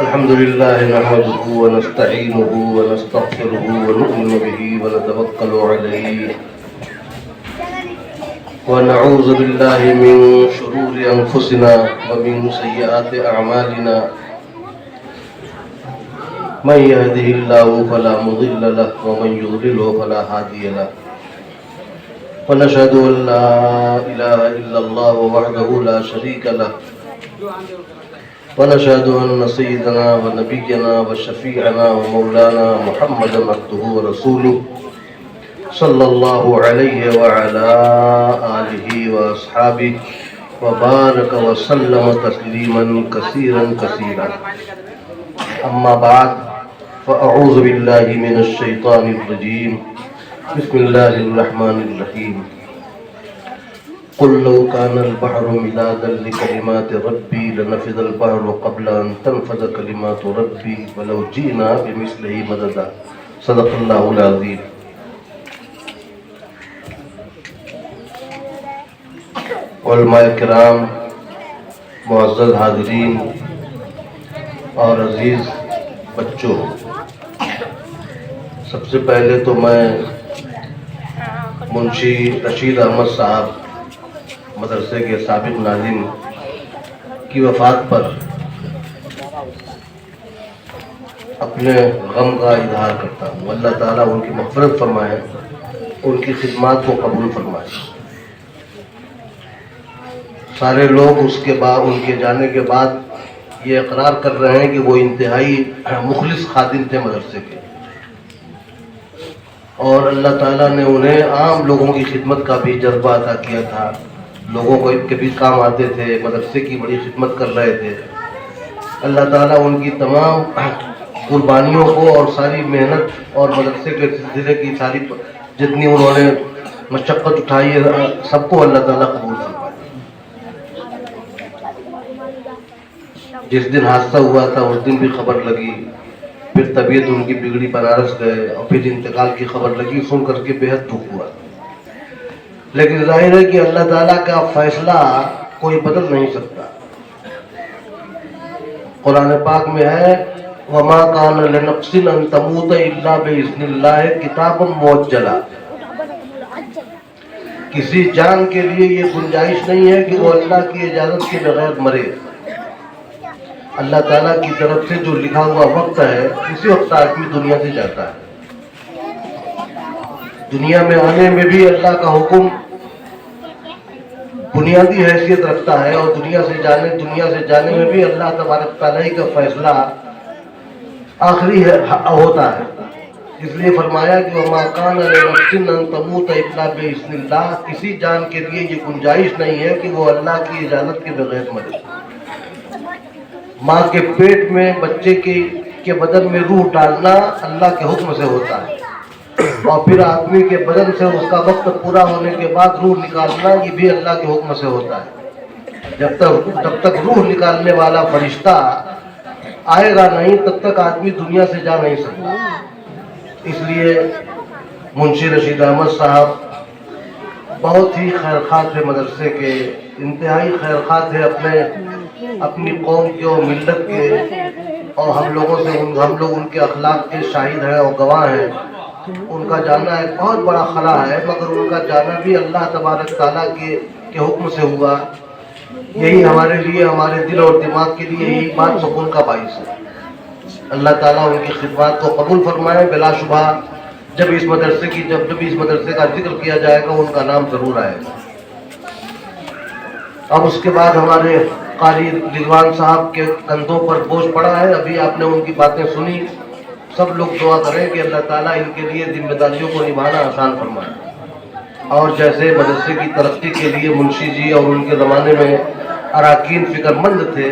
الحمد لله نحمده ونستعينه ونستغفره ونؤمن به ونتوكل عليه ونعوذ بالله من شرور أنفسنا ومن سيئات أعمالنا من يهده الله فلا مضل له ومن يضلل فلا هادي له ونشهد أن لا إله إلا الله وحده لا شريك له ونشهد أن سيدنا ونبينا وشفيعنا ومولانا محمدا عبده ورسوله صلى الله عليه وعلى آله وأصحابه وبارك وسلم تسليما كثيرا كثيرا أما بعد فأعوذ بالله من الشيطان الرجيم بسم الله الرحمن الرحيم قل لو كان البحر مدادا لكلمات ربي لنفذ البحر قبل أن تنفذ كلمات ربي ولو جئنا بمثله مددا صدق الله العظيم. علماء کرام، معزز حاضرین اور عزیز بچوں، سب سے پہلے تو میں منشی رشید احمد صاحب مدرسے کے سابق ناظم کی وفات پر اپنے غم کا اظہار کرتا ہوں. اللہ تعالیٰ ان کی مغفرت فرمائے، ان کی خدمات کو قبول فرمائے. سارے لوگ ان کے جانے کے بعد یہ اقرار کر رہے ہیں کہ وہ انتہائی مخلص خادم تھے مدرسے کے، اور اللہ تعالیٰ نے انہیں عام لوگوں کی خدمت کا بھی جذبہ عطا کیا تھا. لوگوں کو کے بھی کام آتے تھے، مدرسے کی بڑی خدمت کر رہے تھے. اللہ تعالیٰ ان کی تمام قربانیوں کو اور ساری محنت اور مدرسے کے سلسلے کی ساری جتنی انہوں نے مشقت اٹھائی ہے سب کو اللہ تعالیٰ قبول فرمائے. جس دن حادثہ ہوا تھا اس دن بھی خبر لگی، پھر طبیعت ان کی بگڑی، بنارس گئے، اور پھر انتقال کی خبر لگی، سن کر کے بے حد دکھ ہوا. لیکن ظاہر ہے کہ اللہ تعالیٰ کا فیصلہ کوئی بدل نہیں سکتا. قرآن پاک میں ہے وَمَا كَانَ لِنَفْسٍ أَن تَمُوتَ إِلَّا بِإِذْنِ اللَّهِ كِتَابًا مُؤَجَّلًا. کسی جان کے لیے یہ گنجائش نہیں ہے کہ وہ اللہ کی اجازت کے بغیر مرے. اللہ تعالیٰ کی طرف سے جو لکھا ہوا وقت ہے اسی وقت آدمی دنیا سے جاتا ہے. دنیا میں آنے میں بھی اللہ کا حکم بنیادی حیثیت رکھتا ہے، اور دنیا سے جانے میں بھی اللہ تبارک تعالیٰ کا فیصلہ آخری ہوتا ہے. اس لیے فرمایا کہ وَمَا كَانَ لِنَفْسٍ أَن تَمُوتَ إِلَّا بِإِذْنِ اللَّهِ. کسی جان کے لیے یہ گنجائش نہیں ہے کہ وہ اللہ کی اجازت کے بغیر مرے. ماں کے پیٹ میں بچے کے بدن میں روح ڈالنا اللہ کے حکم سے ہوتا ہے، اور پھر آدمی کے بدن سے اس کا وقت پورا ہونے کے بعد روح نکالنا یہ بھی اللہ کے حکم سے ہوتا ہے. جب تک روح نکالنے والا فرشتہ آئے گا نہیں تب تک آدمی دنیا سے جا نہیں سکتا. اس لیے منشی رشید احمد صاحب بہت ہی خیرخواہ تھے مدرسے کے، انتہائی خیرخواہ تھے اپنی قوم کے اور ملت کے، اور ہم لوگ ان کے اخلاق کے شاہد ہیں اور گواہ ہیں. ان کا جانا ایک بہت بڑا خلا ہے، مگر ان کا جانا بھی اللہ تبارک تعالیٰ کے حکم سے ہوا. یہی ہمارے لیے، ہمارے دل اور دماغ کے لیے یہی بات سکون کا باعث ہے. اللہ تعالیٰ ان کی خدمات کو قبول فرمائے. بلا شبہ جب اس مدرسے کا ذکر کیا جائے گا ان کا نام ضرور آئے گا. اب اس کے بعد ہمارے قاری رضوان صاحب کے کندھوں پر بوجھ پڑا ہے. ابھی آپ نے ان کی باتیں سنی. سب لوگ دعا کریں کہ اللہ تعالیٰ ان کے لیے ذمہ داریوں کو نبھانا آسان فرمائے. اور جیسے مدرسے کی ترقی کے لیے منشی جی اور ان کے زمانے میں اراکین فکر مند تھے،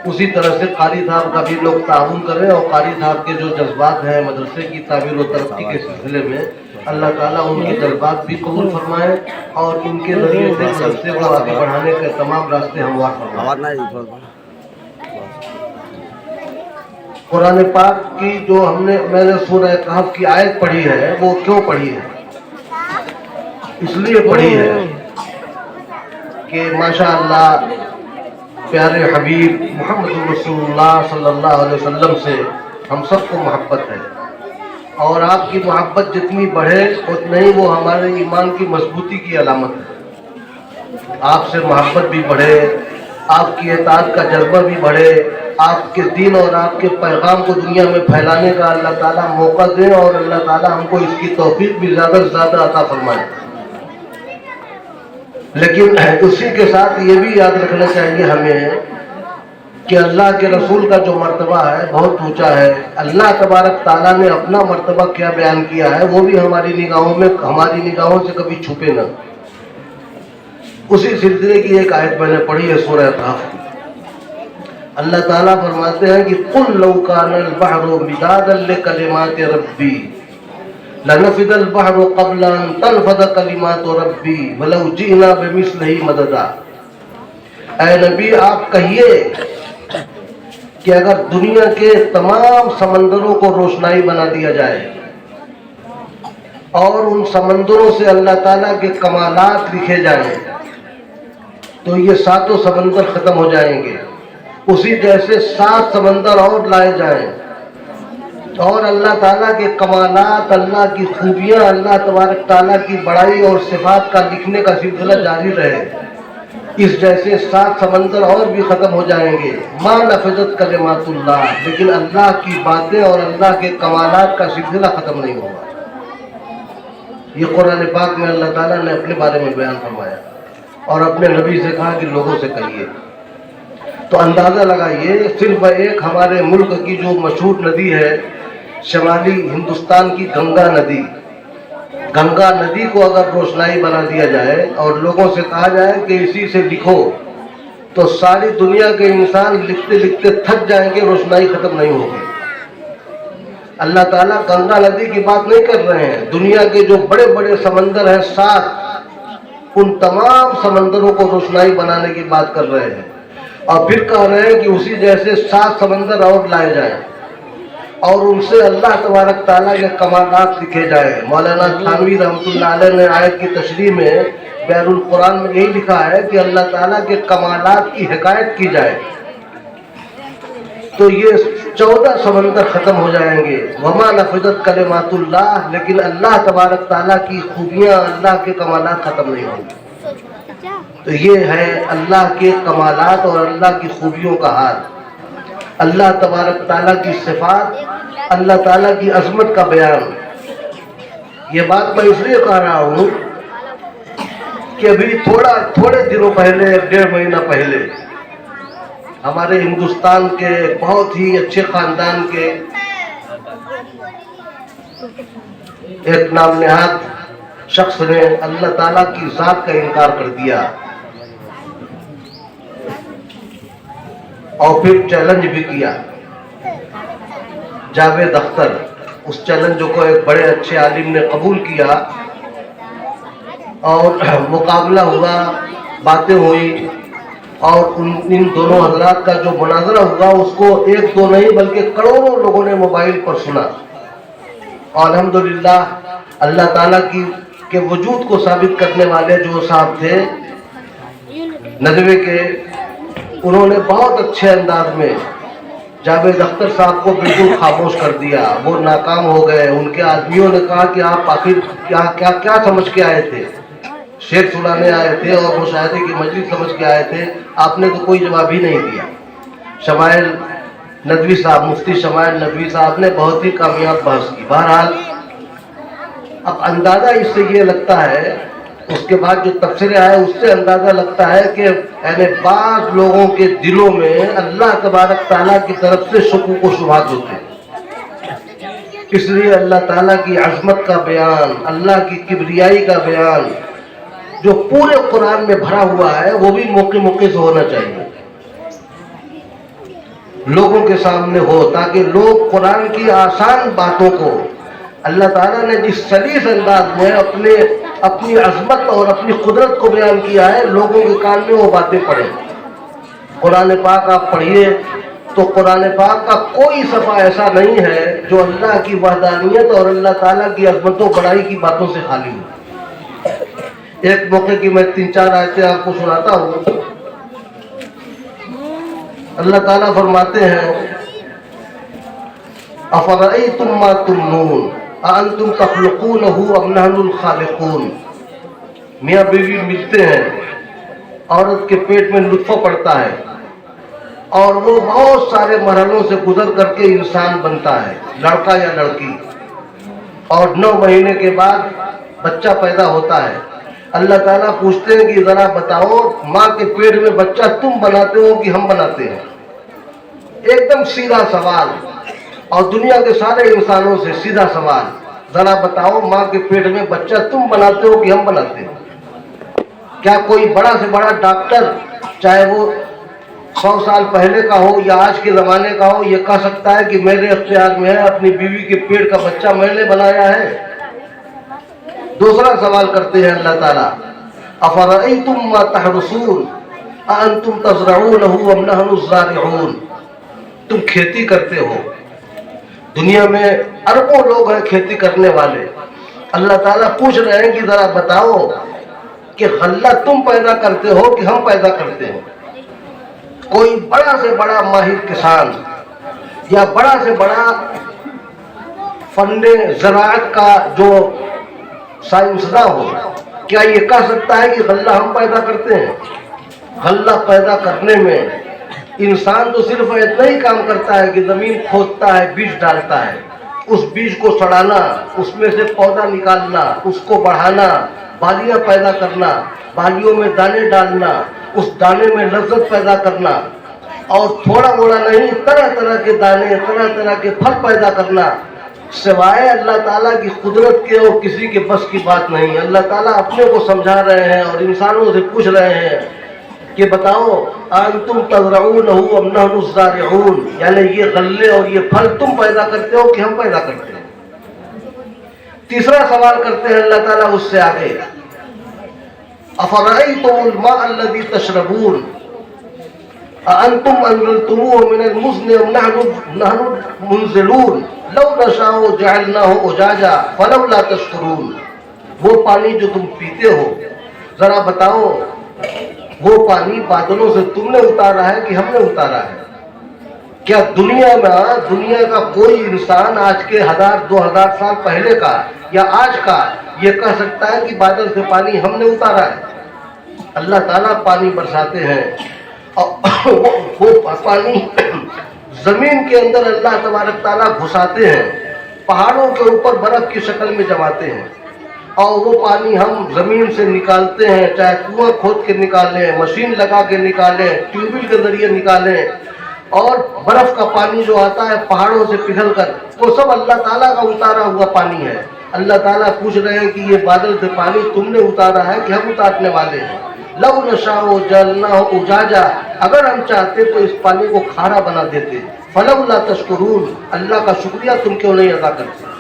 اسی طرح سے قاری صاحب کا بھی لوگ تعاون کریں، اور قاری صاحب کے جو جذبات ہیں مدرسے کی تعمیر و ترقی کے سلسلے میں اللہ تعالیٰ ان کے جذبات بھی قبول فرمائے، اور ان کے ذریعے سے مدرسے کو آگے بڑھانے کے تمام راستے ہموار فرمائے. قرآن پاک کی جو میں نے سورہ کہف کی آیت پڑھی ہے، وہ کیوں پڑھی ہے؟ اس لیے پڑھی ہے کہ ماشاءاللہ پیارے حبیب محمد رسول اللہ صلی اللہ علیہ وسلم سے ہم سب کو محبت ہے، اور آپ کی محبت جتنی بڑھے اتنا ہی وہ ہمارے ایمان کی مضبوطی کی علامت ہے۔ آپ سے محبت بھی بڑھے، آپ کی اطاعت کا جذبہ بھی بڑھے، آپ کے دین اور آپ کے پیغام کو دنیا میں پھیلانے کا اللہ تعالیٰ موقع دے، اور اللہ تعالیٰ ہم کو اس کی توفیق بھی زیادہ سے زیادہ عطا فرمائے۔ لیکن اسی کے ساتھ یہ بھی یاد رکھنا چاہیے ہمیں کہ اللہ کے رسول کا جو مرتبہ ہے بہت اونچا ہے۔ اللہ تبارک تعالیٰ نے اپنا مرتبہ کیا بیان کیا ہے وہ بھی ہماری نگاہوں سے کبھی چھپے نہ۔ اسی سلسلے کی ایک آیت میں نے پڑھی ہے سورہ قاف کی۔ اللہ تعالیٰ فرماتے ہیں کہ قُلْ لَوْ كَانَ الْبَحْرُ مِدَادًا لِكَلِمَاتِ رَبِّي لَنَفِدَ الْبَحْرُ قَبْلَ أَن تَنْفَدَ كَلِمَاتُ رَبِّي وَلَوْ جِئْنَا بِمِثْلِهِ مَدَدًا۔ اے نبی آپ کہیے کہ اگر دنیا کے تمام سمندروں کو روشنائی بنا دیا جائے اور ان سمندروں سے اللہ تعالیٰ کے کمالات لکھے جائیں تو یہ ساتوں سمندر ختم ہو جائیں گے، اسی جیسے 7 سمندر اور لائے جائیں، اور اللہ تعالیٰ کے کمالات، اللہ کی خوبیاں، اللہ تبارک تعالیٰ کی بڑائی اور صفات کا لکھنے کا سلسلہ جاری رہے، اس جیسے 7 سمندر اور بھی ختم ہو جائیں گے۔ ما نفذت کلمات اللہ، لیکن اللہ کی باتیں اور اللہ کے کمالات کا سلسلہ ختم نہیں ہوگا۔ یہ قرآن پاک میں اللہ تعالیٰ نے اپنے بارے میں بیان فرمایا اور اپنے نبی سے کہا کہ لوگوں سے کہیے۔ تو اندازہ لگائیے، صرف ایک ہمارے ملک کی جو مشہور ندی ہے شمالی ہندوستان کی گنگا ندی کو اگر روشنائی بنا دیا جائے اور لوگوں سے کہا جائے کہ اسی سے لکھو تو ساری دنیا کے انسان لکھتے لکھتے تھک جائیں گے، روشنائی ختم نہیں ہوگی۔ اللہ تعالیٰ گنگا ندی کی بات نہیں کر رہے ہیں، دنیا کے جو بڑے بڑے سمندر ہیں 7، ان تمام سمندروں کو روشنائی بنانے کی بات کر رہے ہیں، اور پھر کہہ رہے ہیں کہ اسی جیسے 7 سمندر اور لائے جائیں اور ان سے اللہ تبارک تعالیٰ کے کمالات لکھے جائیں۔ مولانا تھانوی رحمۃ اللہ علیہ نے آیت کی تشریح میں بحر القرآن میں یہی لکھا ہے کہ اللہ تعالیٰ کے کمالات کی حکایت کی جائے تو یہ 14 سمندر ختم ہو جائیں گے۔ وما نفذت کلمات اللہ، لیکن اللہ تبارک تعالیٰ کی خوبیاں، اللہ کے کمالات ختم نہیں ہوں گے۔ تو یہ ہے اللہ کے کمالات اور اللہ کی خوبیوں کا حال، اللہ تبارک تعالیٰ کی صفات، اللہ تعالیٰ کی عظمت کا بیان۔ یہ بات میں اس لیے کہہ رہا ہوں کہ ابھی تھوڑے دنوں پہلے، 1.5 مہینہ پہلے، ہمارے ہندوستان کے بہت ہی اچھے خاندان کے ایک نام نہاد شخص نے اللہ تعالیٰ کی ذات کا انکار کر دیا اور پھر چیلنج بھی کیا۔ جاوید اختر، اس چیلنج کو ایک بڑے اچھے عالم نے قبول کیا اور مقابلہ ہوا، باتیں ہوئی، اور ان دونوں حضرات کا جو مناظرہ ہوا اس کو 1-2 نہیں بلکہ کروڑوں لوگوں نے موبائل پر سنا۔ اور الحمدللہ اللہ تعالیٰ کے وجود کو ثابت کرنے والے جو صاحب تھے ندوے کے، انہوں نے بہت اچھے انداز میں جاوید اختر صاحب کو بالکل خاموش کر دیا۔ وہ ناکام ہو گئے۔ ان کے آدمیوں نے کہا کہ آپ آخر کیا سمجھ کے آئے تھے؟ شعر سنانے آئے تھے اور مشاہدے کی مجلس سمجھ کے آئے تھے؟ آپ نے تو کوئی جواب ہی نہیں دیا۔ شمائل ندوی صاحب، مفتی شمائل ندوی صاحب نے بہت ہی کامیاب بحث کی۔ بہرحال اب اندازہ اس سے یہ لگتا ہے، اس کے بعد جو تبصرے آئے اس سے اندازہ لگتا ہے کہ یعنی بعض لوگوں کے دلوں میں اللہ تبارک تعالیٰ کی طرف سے شکوک و شبہات ہوتے ہیں۔ اس لیے اللہ تعالیٰ کی عظمت کا بیان، اللہ کی کبریائی کا بیان جو پورے قرآن میں بھرا ہوا ہے وہ بھی موقع موقع سے ہونا چاہیے، لوگوں کے سامنے ہو، تاکہ لوگ قرآن کی آسان باتوں کو اللہ تعالیٰ نے جس سلیس انداز میں اپنی عظمت اور اپنی قدرت کو بیان کیا ہے، لوگوں کے کان میں وہ باتیں پڑھیں۔ قرآن پاک آپ پڑھیے تو قرآن پاک کا کوئی صفحہ ایسا نہیں ہے جو اللہ کی وحدانیت اور اللہ تعالیٰ کی عظمت و بڑائی کی باتوں سے خالی ہو۔ ایک موقع کی میں 3-4 آیتیں آپ کو سناتا ہوں۔ اللہ تعالیٰ فرماتے ہیں افرأیتم ما تمنون اانتم تخلقونہ ام نحن الخالقون. میاں بیوی ملتے ہیں، عورت کے پیٹ میں نطفہ پڑتا ہے اور وہ بہت سارے مرحلوں سے گزر کر کے انسان بنتا ہے، لڑکا یا لڑکی، اور 9 مہینے کے بعد بچہ پیدا ہوتا ہے. اللہ تعالیٰ پوچھتے ہیں کہ ذرا بتاؤ ماں کے پیٹ میں بچہ تم بناتے ہو کہ ہم بناتے ہیں؟ ایک دم سیدھا سوال، اور دنیا کے سارے انسانوں سے سیدھا سوال، ذرا بتاؤ ماں کے پیٹ میں بچہ تم بناتے ہو کہ ہم بناتے ہیں؟ کیا کوئی بڑا سے بڑا ڈاکٹر، چاہے وہ 100 سال پہلے کا ہو یا آج کے زمانے کا ہو، یہ کہہ سکتا ہے کہ میرے اختیار میں ہے، اپنی بیوی کے پیٹ کا بچہ میں نے بنایا ہے؟ دوسرا سوال کرتے ہیں اللہ تعالیٰ افرأیتم ما تحرثون اانتم تزرعونہ ام نحن الزارعون. تم کھیتی کرتے ہو، دنیا میں اربوں لوگ ہیں کھیتی کرنے والے. اللہ تعالیٰ پوچھ رہے ہیں کہ ذرا بتاؤ کہ غلہ تم پیدا کرتے ہو کہ ہم پیدا کرتے ہیں؟ کوئی بڑا سے بڑا ماہر کسان یا بڑا سے بڑا فن زراعت کا جو سائنسداں ہو، کیا یہ کہہ سکتا ہے کہ غلہ ہم پیدا کرتے ہیں؟ غلہ پیدا کرنے میں انسان تو صرف اتنا ہی کام کرتا ہے کہ زمین کھودتا ہے، بیج ڈالتا ہے، اس بیج کو سڑانا، اس میں سے پودا نکالنا، اس کو بڑھانا، بالیاں پیدا کرنا، بالیوں میں دانے ڈالنا، اس دانے میں لذت پیدا کرنا، اور تھوڑا موڑا نہیں، طرح طرح کے دانے، طرح طرح کے پھل پیدا کرنا. سوائے اللہ تعالیٰ کی قدرت کے اور کسی کے بس کی بات نہیں. اللہ تعالیٰ اپنے کو سمجھا رہے ہیں اور انسانوں سے پوچھ رہے ہیں کہ بتاؤ انتم تزرعونہ ام نحن الزارعون، یعنی یہ غلے اور یہ پھل تم پیدا کرتے ہو کہ ہم پیدا کرتے ہیں؟ تیسرا سوال کرتے ہیں اللہ تعالیٰ اس سے آگے افرأیتم الماء الذی تشربون اانتم انزلتموه من المزن ام نحن منزلون لو نشاء جعلناه اجاجا فلولا تشکرون. وہ پانی جو تم پیتے ہو، ذرا بتاؤ وہ پانی بادلوں سے تم نے اتارا ہے کہ ہم نے اتارا ہے؟ کیا دنیا کا کوئی انسان آج کے 1000-2000 سال پہلے کا یا آج کا یہ کہہ سکتا ہے کہ بادل سے پانی ہم نے اتارا ہے؟ اللہ تعالیٰ پانی برساتے ہیں، اور وہ پانی زمین کے اندر اللہ تبارک تعالیٰ گھساتے ہیں، پہاڑوں کے اوپر برف کی شکل میں جماتے ہیں، اور وہ پانی ہم زمین سے نکالتے ہیں، چاہے کنواں کھود کے نکالیں، مشین لگا کے نکالیں، ٹیوب ویل کے ذریعے نکالیں، اور برف کا پانی جو آتا ہے پہاڑوں سے پگھل کر، وہ سب اللہ تعالیٰ کا اتارا ہوا پانی ہے. اللہ تعالیٰ پوچھ رہے ہیں کہ یہ بادل سے پانی تم نے اتارا ہے کہ ہم اتارنے والے ہیں؟ لو نشاء جعلناه اجاجا، اگر ہم چاہتے تو اس پانی کو کھارا بنا دیتے. فلولا تشکرون، اللہ کا شکریہ تم کیوں نہیں ادا کرتے؟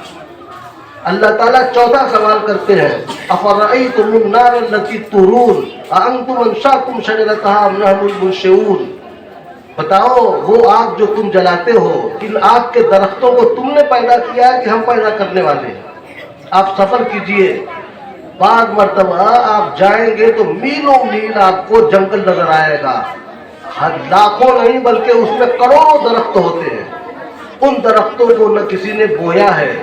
اللہ تعالیٰ چوتھا سوال کرتے ہیں افرأیتم النار التي تورون اانتم انشأتم شجرتها ام نحن المنشئون. بتاؤ وہ آگ جو تم جلاتے ہو، ان آگ کے درختوں کو تم نے پیدا کیا ہے کہ ہم پیدا کرنے والے ہیں؟ آپ سفر کیجئے، بعض مرتبہ آپ جائیں گے تو میلوں میل آپ کو جنگل نظر آئے گا، لاکھوں نہیں بلکہ اس میں کروڑوں درخت ہوتے ہیں. ان درختوں کو نہ کسی نے بویا ہے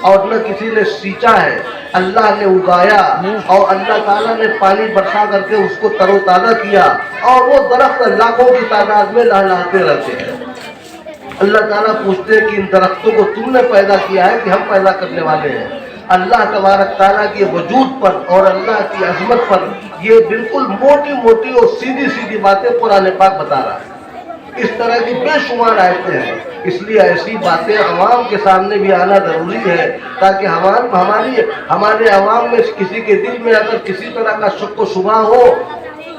اور نہ کسی نے سینچا ہے، اللہ نے اگایا، اور اللہ تعالیٰ نے پانی برسا کر کے اس کو تر و تازہ کیا، اور وہ درخت لاکھوں کی تعداد میں لہلاتے رہتے ہیں. اللہ تعالیٰ پوچھتے ہیں کہ ان درختوں کو تم نے پیدا کیا ہے کہ ہم پیدا کرنے والے ہیں؟ اللہ تبارک تعالیٰ کے وجود پر اور اللہ کی عظمت پر یہ بالکل موٹی موٹی اور سیدھی سیدھی باتیں قرآن پاک بتا رہا ہے. اس طرح کی بے شمار آیتیں ہیں، اس لیے ایسی باتیں عوام کے سامنے بھی آنا ضروری ہے، تاکہ ہمارے عوام میں کسی کے دل میں اگر کسی طرح کا شک و شبہ ہو،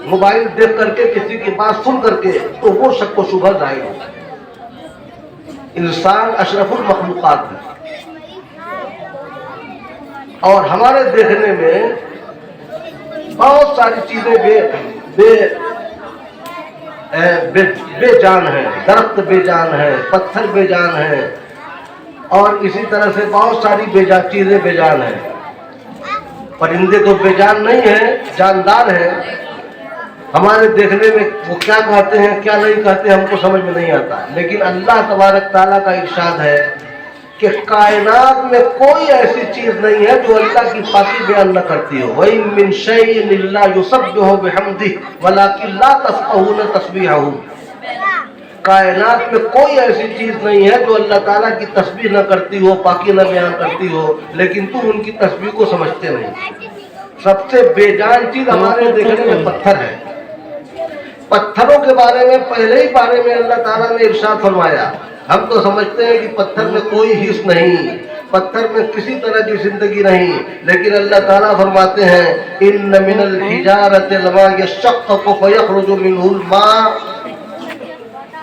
موبائل دیکھ کر کے کسی کی بات سن کر کے، تو وہ شک و شبہ ظاہر ہو. انسان اشرف المخلوقات ہے، اور ہمارے دیکھنے میں بہت ساری چیزیں بے جان ہیں. درخت بے جان ہے، پتھر بے جان ہے، اور اسی طرح سے بہت ساری چیزیں بے جان ہیں. پرندے تو بے جان نہیں ہیں، جاندار ہیں. ہمارے دیکھنے میں وہ کیا کہتے ہیں کیا نہیں کہتے ہم کو سمجھ میں نہیں آتا، لیکن اللہ تبارک تعالیٰ کا ارشاد ہے کہ کائنات میں کوئی ایسی چیز نہیں ہے جو اللہ کی پاکی بیان نہ کرتی ہو۔ وَإِن مِّن شَيْءٍ إِلَّا يُسَبِّحُ بِحَمْدِهِ وَلَٰكِن لَّا تَفْقَهُونَ تَسْبِيحَهُمْ۔ کائنات میں کوئی ایسی چیز نہیں ہے جو اللہ تعالیٰ کی تسبیح نہ کرتی ہو، پاکی نہ بیان کرتی ہو، لیکن تم ان کی تسبیح کو سمجھتے نہیں۔ سب سے بے جان چیز ہمارے دیکھنے میں پتھر ہے۔ پتھروں کے بارے میں پہلے ہی بارے میں اللہ تعالیٰ نے ارشاد فرمایا۔ ہم تو سمجھتے ہیں کہ پتھر میں کوئی حص نہیں، پتھر میں کسی طرح کی زندگی نہیں، لیکن اللہ تعالیٰ فرماتے ہیں ان من الحجارۃ لما یشقق فیخرج منہ الماء۔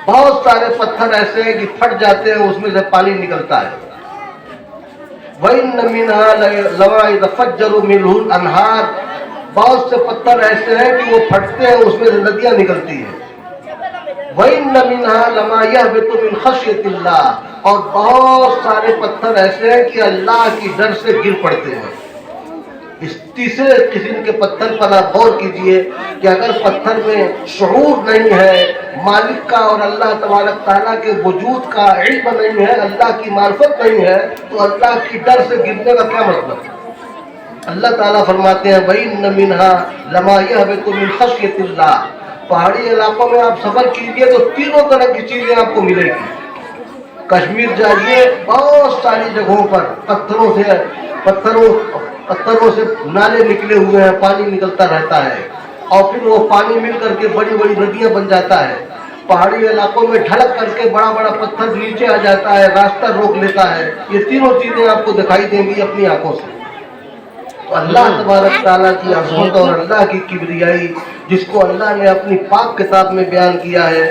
بہت سارے پتھر ایسے ہیں کہ پھٹ جاتے ہیں، اس میں سے پانی نکلتا ہے۔ وَإِنَّ مِنْهَا لَمَا يَتَفَجَّرُ مِنْهُ الْأَنْهَارُ۔ بہت سے پتھر ایسے ہیں کہ وہ پھٹتے ہیں، اس میں سے ندیاں نکلتی ہیں۔ وَإِنَّ مِنْهَا لَمَا يَهْبِطُ مِنْ خَشْيَةِ اللَّهِ۔ اور بہت سارے پتھر ایسے ہیں کہ اللہ کی ڈر سے گر پڑتے ہیں۔ اس تیسرے قسم کے پتھر پر آپ غور کیجئے کہ اگر پتھر میں شعور نہیں ہے مالک کا اور اللہ تبارک تعالیٰ کے وجود کا علم نہیں ہے، اللہ کی معرفت نہیں ہے، تو اللہ کی ڈر سے گرنے کا کیا مطلب؟ اللہ تعالیٰ فرماتے ہیں وَإِنَّ مِنْهَا لَمَا يَهْبِطُ مِنْ خَشْيَةِ اللَّهِ۔ پہاڑی علاقوں میں آپ سفر کیجئے تو تینوں طرح کی چیزیں آپ کو ملے گی۔ کشمیر جائیے، بہت ساری جگہوں پر پتھروں سے نالے نکلے ہوئے ہیں، پانی نکلتا رہتا ہے، اور پھر وہ پانی مل کر کے بڑی بڑی ندیاں بن جاتا ہے۔ پہاڑی علاقوں میں ڈھلک کر کے بڑا بڑا پتھر نیچے آ جاتا ہے، راستہ روک لیتا ہے۔ یہ تینوں چیزیں آپ کو دکھائی دیں گی اپنی آنکھوں سے۔ تو اللہ تبارک تعالیٰ کی عظمت اور اللہ کی کبریائی جس کو اللہ نے اپنی پاک کتاب میں بیان کیا ہے،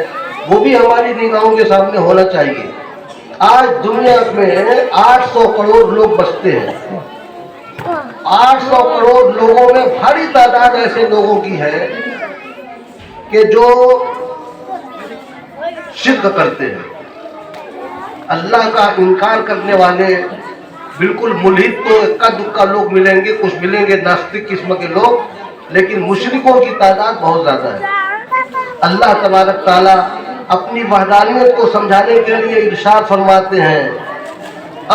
وہ بھی ہماری نگاہوں کے سامنے ہونا چاہیے۔ آج دنیا میں 800 کروڑ لوگ بستے ہیں۔ 800 کروڑ لوگوں میں بھاری تعداد ایسے لوگوں کی ہے کہ جو شرک کرتے ہیں، اللہ کا انکار کرنے والے، بالکل ملحد تو اکا دکا لوگ ملیں گے، کچھ ملیں گے ناستک قسم کے لوگ، لیکن مشرکوں کی تعداد بہت زیادہ ہے۔ اللہ تبارک تعالیٰ اپنی وحدانیت کو سمجھانے کے لیے ارشاد فرماتے ہیں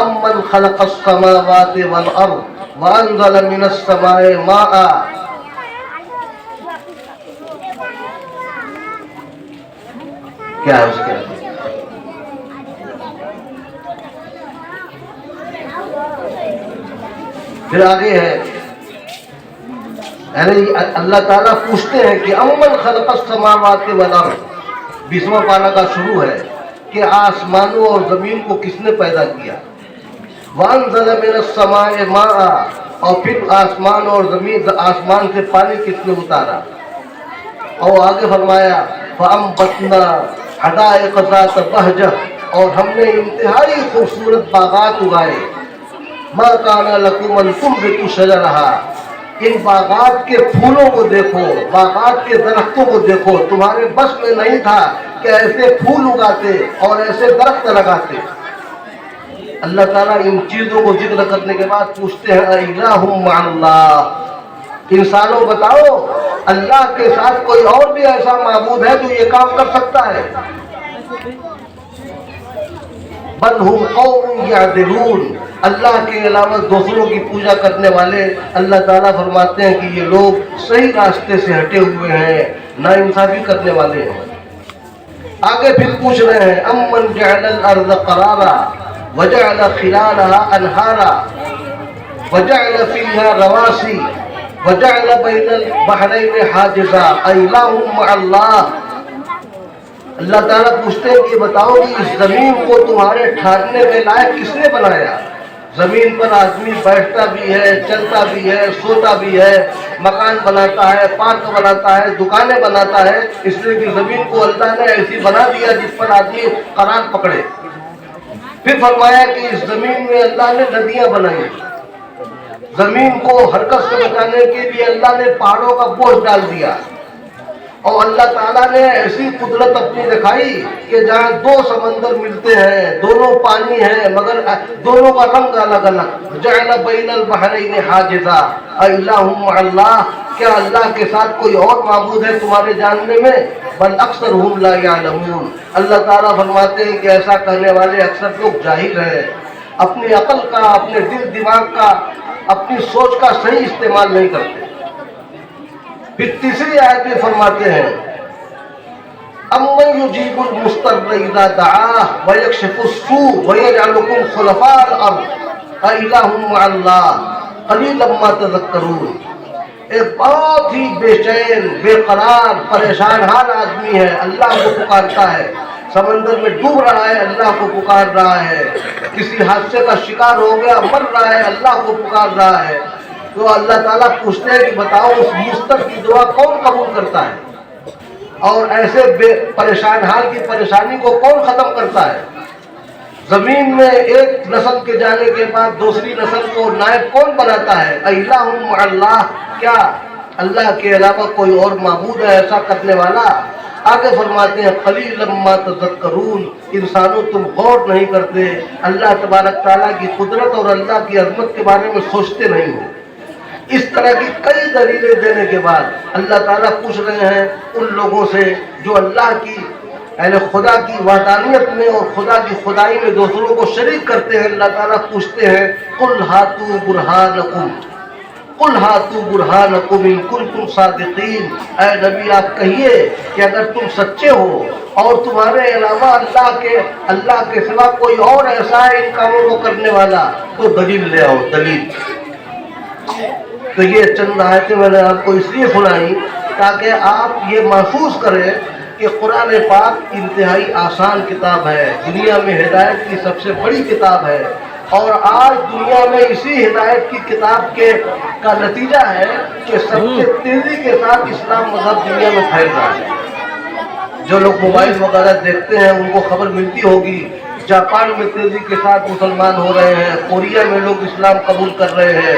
امن خلق السماوات والارض وانزل من السماء ماء۔ کیا ہے اس کے آگے؟ پھر آگے ہے یعنی اللہ تعالیٰ پوچھتے ہیں کہ امن خلق السماوات والارض، 20واں پارہ کا شروع ہے کہ آسمانوں اور زمین کو کس نے پیدا کیا، وانزل من السماء ماء، اور پھر آسمان اور زمین، آسمان سے پانی کس نے اتارا، اور آگے فرمایا فَأَنبَتْنَا حَدَائِقَ ذَاتَ بَهْجَةٍ، اور ہم نے انتہائی خوبصورت باغات اگائے، مَا كَانَ لَكُمْ أَن تُنبِتُوا شَجَرَهَا، ان باغات کے پھولوں کو دیکھو، باغات کے درختوں کو دیکھو، تمہارے بس میں نہیں تھا کہ ایسے پھول اگاتے اور ایسے درخت لگاتے۔ اللہ تعالیٰ ان چیزوں کو ذکر کرنے کے بعد پوچھتے ہیں اِلَٰهٌ مَّعَ اللَّهِ، انسانوں بتاؤ اللہ کے ساتھ کوئی اور بھی ایسا معبود ہے جو یہ کام کر سکتا ہے؟ بل ہم قوم یعدلون، اللہ کے علاوہ دوسروں کی پوجا کرنے والے اللہ تعالیٰ فرماتے ہیں کہ یہ لوگ صحیح راستے سے ہٹے ہوئے ہیں، ناانصافی کرنے والے ہیں۔ آگے پھر پوچھ رہے ہیں امن جعل الارض قرارا وجعل خلالها انہارا وجعل فيها رواسي وجعل بين البحرين حاجزا أإله مع الله۔ اللہ تعالیٰ پوچھتے ہیں کہ بتاؤ کہ اس زمین کو تمہارے ٹھہرنے کے لائق کس نے بنایا؟ زمین پر آدمی بیٹھتا بھی ہے، چلتا بھی ہے، سوتا بھی ہے، مکان بناتا ہے، پارک بناتا ہے، دکانیں بناتا ہے، اس لیے کہ زمین کو اللہ نے ایسی بنا دیا جس پر آدمی قرار پکڑے۔ پھر فرمایا کہ اس زمین میں اللہ نے ندیاں بنائی، زمین کو حرکت سے بچانے کے لیے اللہ نے پہاڑوں کا بوجھ ڈال دیا، اور اللہ تعالیٰ نے ایسی قدرت اپنی دکھائی کہ جہاں دو سمندر ملتے ہیں، دونوں پانی ہیں مگر دونوں کا رنگ الگ الگ، جعل بین البحرین حاجزا أإله مع اللہ، کیا اللہ کے ساتھ کوئی اور معبود ہے تمہارے جاننے میں؟ بل اکثرہم لا یعلمون، اللہ تعالیٰ فرماتے ہیں کہ ایسا کہنے والے اکثر لوگ جاہل ہیں، اپنی عقل کا، اپنے دل دماغ کا، اپنی سوچ کا صحیح استعمال نہیں کرتے۔ پھر تیسری آیت میں فرماتے ہیں امن یجیب المضطر اذا دعاہ ویکشف السوء ویجعلکم خلفاء الارض االہ مع اللہ قلیلا ما تذکرون۔ ایک بہت ہی بے چین، بے قرار، پریشان حال آدمی ہے، اللہ کو پکارتا ہے، سمندر میں ڈوب رہا ہے، اللہ کو پکار رہا ہے، کسی حادثے کا شکار ہو گیا، مر رہا ہے، اللہ کو پکار رہا ہے، تو اللہ تعالیٰ پوچھتے ہیں کہ بتاؤ اس مضطر کی دعا کون قبول کرتا ہے، اور ایسے بے پریشان حال کی پریشانی کو کون ختم کرتا ہے؟ زمین میں ایک نسل کے جانے کے بعد دوسری نسل کو نائب کون بناتا ہے؟ الہ مع اللہ، کیا اللہ کے علاوہ کوئی اور معبود ہے ایسا کرنے والا؟ آگے فرماتے ہیں قلیلا ما تذکرون، انسانوں تم غور نہیں کرتے، اللہ تبارک تعالیٰ کی قدرت اور اللہ کی عظمت کے بارے میں سوچتے نہیں ہو۔ اس طرح کی کئی دلیلیں دینے کے بعد اللہ تعالیٰ پوچھ رہے ہیں ان لوگوں سے جو اللہ کی یعنی خدا کی وحدانیت میں اور خدا کی خدائی میں دوسروں کو شریک کرتے ہیں۔ اللہ تعالیٰ پوچھتے ہیں قل ہاتوا برہانکم، قل ہاتوا برہانکم ان کنتم صادقین، اے نبی آپ کہیے کہ اگر تم سچے ہو اور تمہارے علاوہ اللہ کے سوا کوئی اور ایسا ہے ان کاموں کو کرنے والا تو دلیل لے آؤ، دلیل۔ تو یہ چند آیتیں میں نے آپ کو اس لیے سنائی تاکہ آپ یہ محسوس کریں کہ قرآن پاک انتہائی آسان کتاب ہے، دنیا میں ہدایت کی سب سے بڑی کتاب ہے، اور آج دنیا میں اسی ہدایت کی کتاب کا نتیجہ ہے کہ سب سے تیزی کے ساتھ اسلام مذہب دنیا میں پھیل رہا ہے۔ جو لوگ موبائل وغیرہ دیکھتے ہیں ان کو خبر ملتی ہوگی، جاپان میں تیزی کے ساتھ مسلمان ہو رہے ہیں، کوریا میں لوگ اسلام قبول کر رہے ہیں،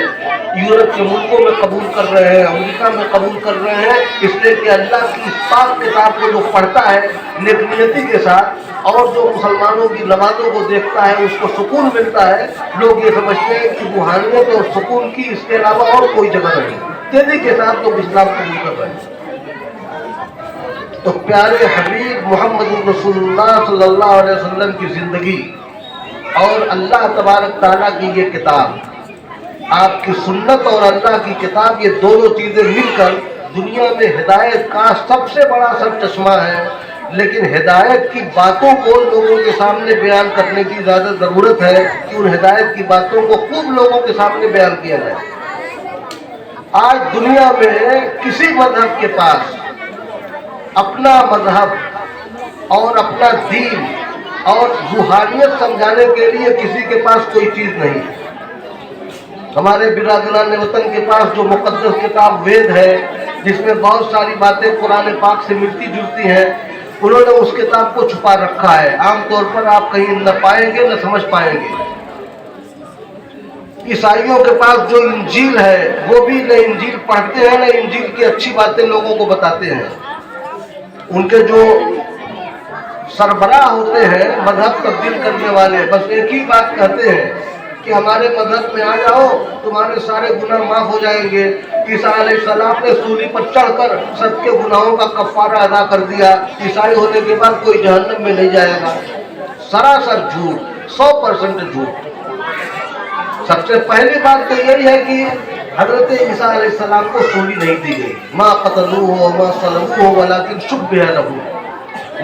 یورپ کے ملکوں میں قبول کر رہے ہیں، امریکہ میں قبول کر رہے ہیں، اس لیے کہ اللہ کی اس پاک کتاب کو جو پڑھتا ہے نیک نیتی کے ساتھ اور جو مسلمانوں کی نمازوں کو دیکھتا ہے اس کو سکون ملتا ہے۔ لوگ یہ سمجھتے ہیں کہ روحانیت اور سکون کی اس کے علاوہ اور کوئی جگہ نہیں، تیزی کے ساتھ لوگ اسلام قبول کر رہے ہیں۔ تو پیارے حبیب محمد رسول اللہ صلی اللہ علیہ وسلم کی زندگی اور اللہ تبارک تعالیٰ کی یہ کتاب، آپ کی سنت اور اللہ کی کتاب، یہ دونوں چیزیں مل کر دنیا میں ہدایت کا سب سے بڑا سر چشمہ ہے۔ لیکن ہدایت کی باتوں کو لوگوں کے سامنے بیان کرنے کی زیادہ ضرورت ہے کہ ان ہدایت کی باتوں کو خوب لوگوں کے سامنے بیان کیا جائے۔ آج دنیا میں کسی مذہب کے پاس اپنا مذہب اور اپنا دین اور روحانیت سمجھانے کے لیے کسی کے پاس کوئی چیز نہیں۔ ہمارے برادران وطن کے پاس جو مقدس کتاب وید ہے، جس میں بہت ساری باتیں قرآن پاک سے ملتی جلتی ہیں، انہوں نے اس کتاب کو چھپا رکھا ہے، عام طور پر آپ کہیں نہ پائیں گے نہ سمجھ پائیں گے۔ عیسائیوں کے پاس جو انجیل ہے وہ بھی نہ انجیل پڑھتے ہیں نہ انجیل کی اچھی باتیں لوگوں کو بتاتے ہیں۔ ان کے جو سربراہ ہوتے ہیں مذہب تبدیل کرنے والے، بس ایک ہی بات کہتے ہیں کہ ہمارے مذہب میں آ جاؤ تمہارے سارے گناہ معاف ہو جائیں گے۔ عیسیٰ علیہ السلام نے سولی پر چڑھ کر سب کے گناہوں کا کفارہ ادا کر دیا، عیسائی ہونے کے بعد کوئی جہنم میں نہیں جائے گا۔ سراسر جھوٹ، 100% جھوٹ۔ سب سے پہلی بات تو یہی ہے کہ حضرت عیسیٰ علیہ السلام کو سولی نہیں دی گئی، ما قتلوہ وما صلبوہ ولکن شبہ لہ،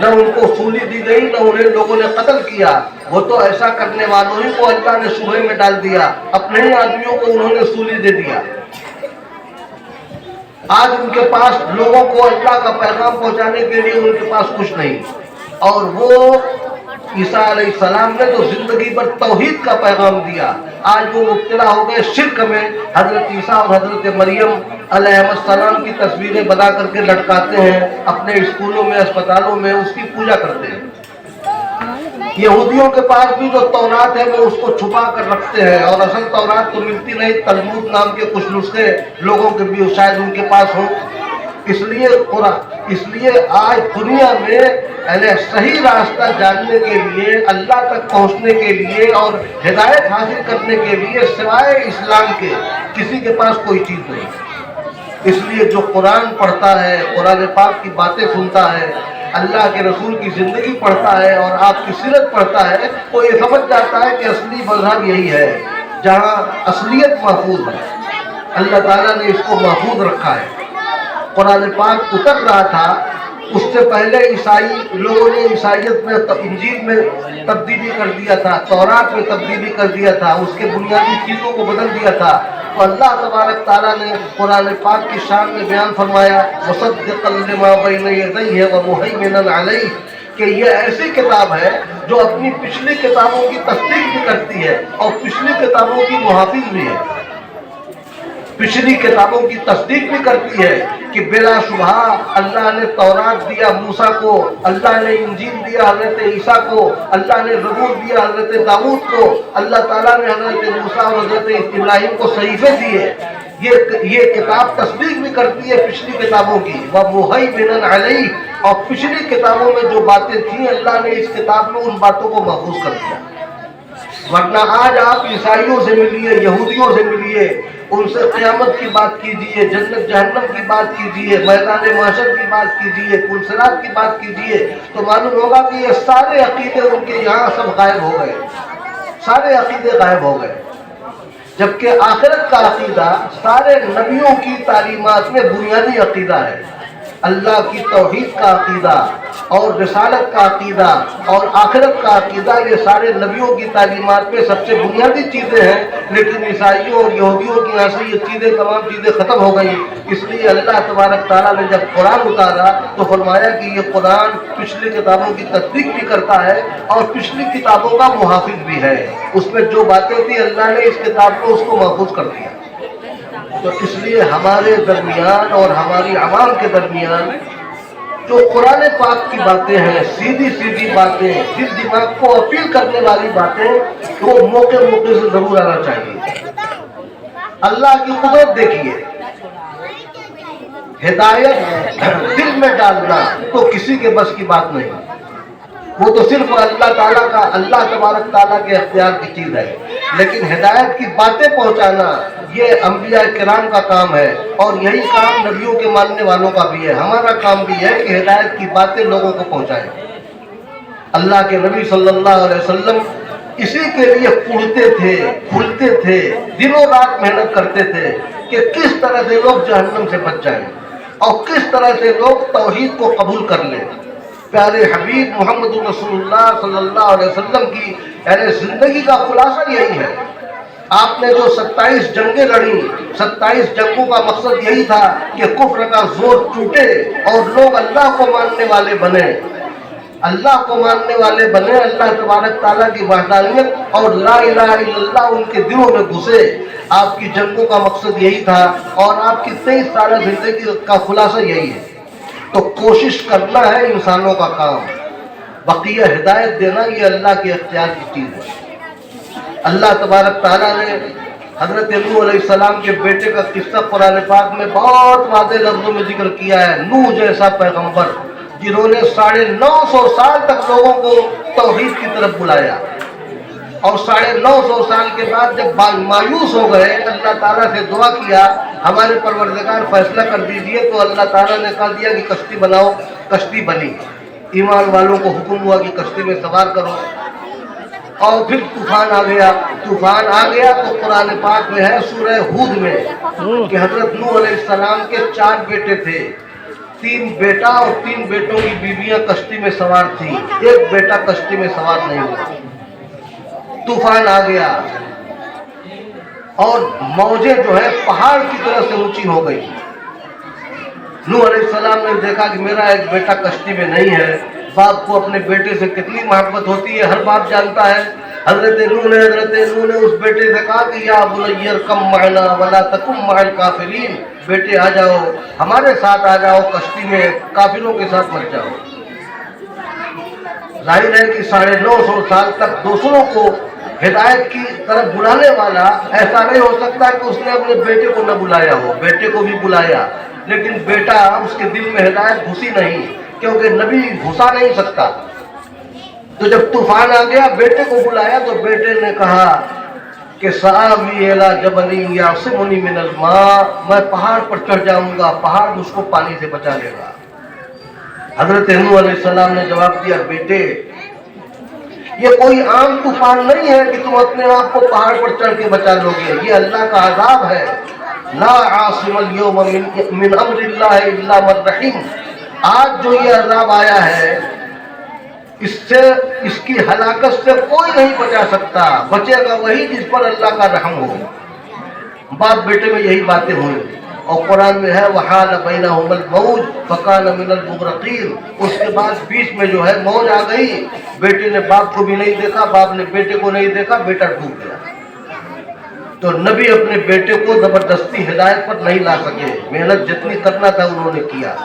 نہ ان کو سولی دی گئی نہ انہیں لوگوں نے قتل کیا، وہ تو ایسا کرنے والوں ہی کو اللہ نے شبہ میں ڈال دیا، اپنے ہی آدمیوں کو انہوں نے سولی دے دیا۔ آج ان کے پاس لوگوں کو اللہ کا پیغام پہنچانے کے لیے ان کے پاس کچھ نہیں، اور وہ عیسیٰ علیہ السلام نے تو زندگی بھر توحید کا پیغام دیا، آج وہ مبتلا ہو گئے شرک میں۔ حضرت عیسیٰ اور حضرت مریم علیہ السلام کی تصویریں بنا کر کے لٹکاتے ہیں اپنے اسکولوں میں، اسپتالوں میں، اس کی پوجا کرتے ہیں۔ یہودیوں کے پاس بھی جو تورات ہے وہ اس کو چھپا کر رکھتے ہیں، اور اصل تورات تو ملتی نہیں، تلمود نام کے کچھ نسخے لوگوں کے بھی شاید ان کے پاس ہوں۔ اس لیے آج دنیا میں صحیح راستہ جاننے کے لیے، اللہ تک پہنچنے کے لیے اور ہدایت حاصل کرنے کے لیے سوائے اسلام کے کسی کے پاس کوئی چیز نہیں۔ اس لیے جو قرآن پڑھتا ہے، قرآن پاک کی باتیں سنتا ہے، اللہ کے رسول کی زندگی پڑھتا ہے اور آپ کی سیرت پڑھتا ہے، وہ یہ سمجھ جاتا ہے کہ اصلی مذہب یہی ہے جہاں اصلیت محفوظ ہے، اللہ تعالیٰ نے اس کو محفوظ رکھا ہے۔ قرآن پاک اتر رہا تھا، اس سے پہلے عیسائی لوگوں نے عیسائیت میں انجیل میں تبدیلی کر دیا تھا، تورات میں تبدیلی کر دیا تھا، اس کے بنیادی چیزوں کو بدل دیا تھا۔ تو اللہ تبارک تعالیٰ نے قرآن پاک کی شان میں بیان فرمایا مصدقا لما بین یدیہ ومہیمنا علیہ، کہ یہ ایسی کتاب ہے جو اپنی پچھلی کتابوں کی تصدیق بھی کرتی ہے اور پچھلی کتابوں کی محافظ بھی ہے، پچھلی کتابوں کی تصدیق بھی کرتی ہے کہ بلا شبہ اللہ نے تورات دیا موسیٰ کو، اللہ نے انجیل دیا حضرت عیسیٰ کو، اللہ نے زبور دیا حضرت داؤد کو، اللہ تعالیٰ نے حضرت موسیٰ اور حضرت ابراہیم کو صحیفے دیے۔ یہ کتاب تصدیق بھی کرتی ہے پچھلی کتابوں کی، وَمُهَيْمِنًا عَلَيْهِ، اور پچھلی کتابوں میں جو باتیں تھیں اللہ نے اس کتاب میں ان باتوں کو محفوظ کر دیا۔ ورنہ آج آپ عیسائیوں سے ملیے، یہودیوں سے ملیے، ان سے قیامت کی بات کیجئے، جنت جہنم کی بات کیجئے، میدان محشر کی بات کیجئے، پلسرات کی بات کیجئے، تو معلوم ہوگا کہ یہ سارے عقیدے ان کے یہاں سب غائب ہو گئے، سارے عقیدے غائب ہو گئے، جبکہ آخرت کا عقیدہ سارے نبیوں کی تعلیمات میں بنیادی عقیدہ ہے۔ اللہ کی توحید کا عقیدہ اور رسالت کا عقیدہ اور آخرت کا عقیدہ، یہ سارے نبیوں کی تعلیمات میں سب سے بنیادی چیزیں ہیں، لیکن عیسائیوں اور یہودیوں کی یہاں سے یہ چیزیں تمام چیزیں ختم ہو گئی۔ اس لیے اللہ تبارک تعالیٰ نے جب قرآن اتارا تو فرمایا کہ یہ قرآن پچھلی کتابوں کی تصدیق بھی کرتا ہے اور پچھلی کتابوں کا محافظ بھی ہے۔ اس میں جو باتیں تھیں اللہ نے اس کتاب کو اس کو محفوظ کر دیا۔ تو اس لیے ہمارے درمیان اور ہماری عوام کے درمیان جو قرآن پاک کی باتیں ہیں، سیدھی سیدھی باتیں، دل دماغ کو اپیل کرنے والی باتیں، وہ موقع موقع سے ضرور آنا چاہیے۔ اللہ کی قدرت دیکھیے، ہدایت دل میں ڈالنا تو کسی کے بس کی بات نہیں، وہ تو صرف اللہ تعالیٰ کا، اللہ تبارک تعالیٰ کے اختیار کی چیز ہے، لیکن ہدایت کی باتیں پہنچانا یہ انبیاء کرام کا کام ہے، اور یہی کام نبیوں کے ماننے والوں کا بھی ہے۔ ہمارا کام بھی ہے کہ ہدایت کی باتیں لوگوں کو پہنچائیں۔ اللہ کے نبی صلی اللہ علیہ وسلم اسی کے لیے پڑھتے تھے، کھلتے تھے، دنوں رات محنت کرتے تھے کہ کس طرح سے لوگ جہنم سے بچ جائیں اور کس طرح سے لوگ توحید کو قبول کر لیں۔ پیارے حبیب محمد رسول اللہ صلی اللہ علیہ وسلم کی یعنی زندگی کا خلاصہ یہی ہے۔ آپ نے جو 27 جنگیں لڑیں، 27 جنگوں کا مقصد یہی تھا کہ کفر کا زور ٹوٹے اور لوگ اللہ کو ماننے والے بنے، اللہ کو ماننے والے بنے، اللہ تبارک تعالیٰ کی وحدانیت اور لا الہ الا اللہ ان کے دلوں میں گھسے۔ آپ کی جنگوں کا مقصد یہی تھا اور آپ کی 23 سالہ زندگی کا خلاصہ یہی ہے۔ تو کوشش کرنا ہے انسانوں کا کام، بقیہ ہدایت دینا یہ اللہ کے اختیار کی چیز ہے۔ اللہ تبارک تعالیٰ نے حضرت نوح علیہ السلام کے بیٹے کا قصہ قرآن پاک میں بہت واضح لفظوں میں ذکر کیا ہے۔ نوح جیسا پیغمبر جنہوں نے 950 سال تک لوگوں کو توحید کی طرف بلایا، اور 950 سال کے بعد جب مایوس ہو گئے اللہ تعالیٰ سے دعا کیا ہمارے پروردگار فیصلہ کر دیجئے، تو اللہ تعالیٰ نے کہا دیا کہ کشتی بناؤ، کشتی بنی۔ ایمان والوں کو حکم ہوا کہ کشتی میں سوار کرو، اور پھر طوفان آ گیا۔ طوفان آ گیا تو قرآن پاک میں ہے سورہ ہود میں کہ حضرت نوح علیہ السلام کے 4 بیٹے تھے، 3 بیٹا اور 3 بیٹوں کی بیویاں کشتی میں سوار تھیں، ایک بیٹا کشتی میں سوار نہیں ہوا۔ طوفان آ گیا اور موجیں جو ہے پہاڑ کی طرح سے اونچی ہو گئی۔ نوح علیہ السلام نے دیکھا کہ میرا ایک بیٹا کشتی میں نہیں ہے۔ باپ کو اپنے بیٹے سے کتنی محبت ہوتی ہے ہر باپ جانتا ہے۔ حضرت نوح نے اس بیٹے سے کہا کہ یا بنی ارکب معنا ولا تکن مع الکافرین، بیٹے آ جاؤ، ہمارے ساتھ آ جاؤ، کشتی میں کافروں کے ساتھ مت جاؤ۔ ظاہر ہے کہ 950 سال تک دوسروں کو ہدایت کی طرف بلانے والا ایسا نہیں ہو سکتا کہ اس نے اپنے بیٹے کو نہ بلایا ہو، بیٹے کو بھی بلایا، لیکن بیٹا اس کے دل میں ہدایت گھسی نہیں، کیونکہ نبی گھسا نہیں سکتا۔ تو جب طوفان آ گیا بیٹے کو بلایا تو بیٹے نے کہا کہ سآوی الی جبل یعصمنی من الماء، میں پہاڑ پر چڑھ جاؤں گا، پہاڑ مجھ کو پانی سے بچا لے گا۔ حضرت نوح علیہ السلام نے جواب دیا، بیٹے یہ کوئی عام طوفان نہیں ہے کہ تم اپنے آپ کو پہاڑ پر چڑھ کے بچا لو گے، یہ اللہ کا عذاب ہے۔ لا عاصم اليوم من امر اللہ الا من رحم، آج جو یہ عذاب آیا ہے اس کی ہلاکت سے کوئی نہیں بچا سکتا، بچے گا وہی جس پر اللہ کا رحم ہو۔ باپ بیٹے میں یہی باتیں ہوئی، اور قرآن میں ہے وحال بینہم الموج فکان من المغرقین، اس کے بعد بیچ میں جو ہے موج آ گئی، بیٹے نے باپ کو بھی نہیں دیکھا، باپ نے بیٹے کو نہیں دیکھا، بیٹا ڈوب گیا۔ تو نبی اپنے بیٹے کو زبردستی ہدایت پر نہیں لا سکے، محنت جتنی کرنا تھا انہوں نے کیا۔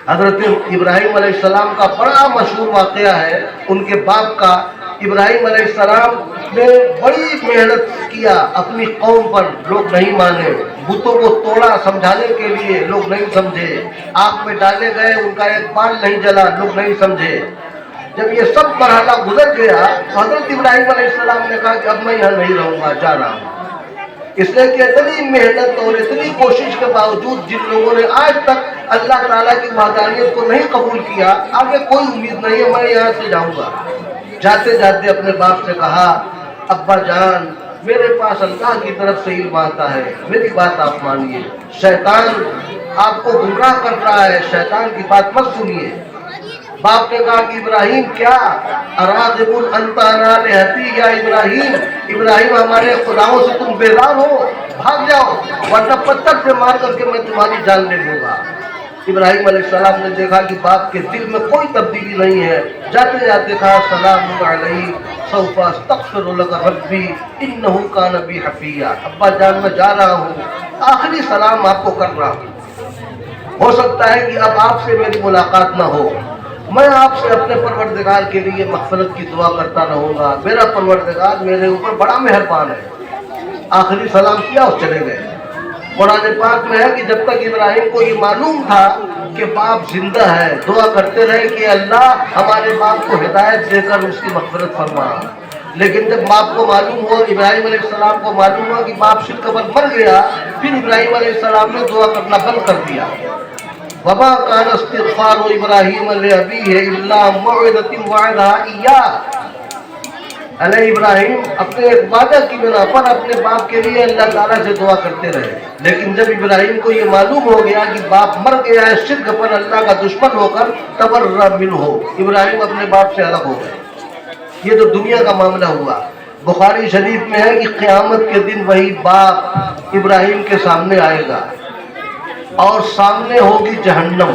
حضرت ابراہیم علیہ السلام کا بڑا مشہور واقعہ ہے ان کے باپ کا۔ ابراہیم علیہ السلام نے بڑی محنت کیا اپنی قوم پر، لوگ نہیں مانے، بتوں کو توڑا سمجھانے کے لیے، لوگ نہیں سمجھے، آگ میں ڈالے گئے، ان کا ایک بال نہیں جلا، لوگ نہیں سمجھے۔ جب یہ سب مرحلہ گزر گیا تو حضرت ابراہیم علیہ السلام نے کہا کہ اب میں یہاں نہیں رہوں گا، جا رہا ہوں۔ اس لیے کہ اتنی محنت اور اتنی کوشش کے باوجود جن لوگوں نے آج تک اللہ تعالیٰ کی وحدانیت کو نہیں قبول کیا، آگے کوئی امید نہیں ہے میں یہاں سے جاؤں گا۔ جاتے جاتے اپنے باپ سے کہا، ابا جان میرے پاس اللہ کی طرف سے علم آتا ہے، میری بات آپ مانیے، شیطان آپ کو گمراہ کر رہا ہے، شیطان کی بات مت سنیے۔ باپ نے کہا کہ ابراہیم کیا اراغب انت عن آلہتی یا ابراہیم، ابراہیم ہمارے خداؤں سے تم بیزار ہو، بھاگ جاؤ ورنہ پتھر سے مار کر کے میں تمہاری جان لے لوں گا۔ ابراہیم علیہ السلام نے دیکھا کہ باپ کے دل میں کوئی تبدیلی نہیں ہے، جاتے جاتے کہا سلام علیہ سوف استغفر لک ربی انہ کان بی حفیہ، ابا جان میں جا رہا ہوں، آخری سلام آپ کو کر رہا ہوں، ہو سکتا ہے کہ اب آپ سے میری ملاقات نہ ہو، میں آپ سے اپنے پروردگار کے لیے مغفرت کی دعا کرتا رہوں گا، میرا پروردگار میرے اوپر بڑا مہربان ہے۔ آخری سلام کیا اور چلے گئے۔ قرآن پاک میں ہے کہ جب تک ابراہیم کو یہ معلوم تھا کہ باپ زندہ ہے، دعا کرتے رہے کہ اللہ ہمارے باپ کو ہدایت دے کر اس کی مغفرت فرما۔ لیکن جب باپ کو معلوم ہوا، ابراہیم علیہ السلام کو معلوم ہوا کہ باپ شرک پر مر گیا، پھر ابراہیم علیہ السلام نے دعا کرنا بند کر دیا۔ وما كان استغفار ابراہیم لأبیہ الا موعظۃ وعدها ایاہ، علیہ ابراہیم اپنے ایک وعدہ کی بنا پر اپنے باپ کے لیے اللہ تعالیٰ سے دعا کرتے رہے، لیکن جب ابراہیم کو یہ معلوم ہو گیا کہ باپ مر گیا ہے شرک پر اللہ کا دشمن ہو کر، تبرأ منہ، ابراہیم اپنے باپ سے الگ ہو گئے۔ یہ تو دنیا کا معاملہ ہوا۔ بخاری شریف میں ہے کہ قیامت کے دن وہی باپ ابراہیم کے سامنے آئے گا اور سامنے ہوگی جہنم،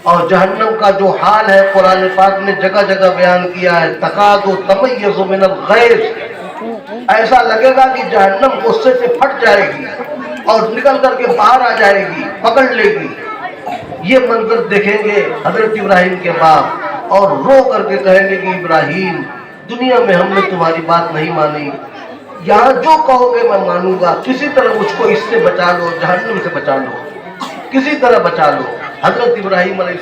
اور جہنم کا جو حال ہے قرآن پاک نے جگہ جگہ بیان کیا ہے، تکاد تمیز من الغیظ، ایسا لگے گا کہ جہنم غصے سے پھٹ جائے گی اور نکل کر کے باہر آ جائے گی، پکڑ لے گی۔ یہ منظر دیکھیں گے حضرت ابراہیم کے باپ اور رو کر کے کہیں گے کہ ابراہیم دنیا میں ہم نے تمہاری بات نہیں مانی، یہاں جو کہو گے میں مانوں گا، کسی طرح مجھ کو اس سے بچا لو، جہنم سے بچا لو، کسی طرح بچا لو۔ حضرت ابراہیم علیہ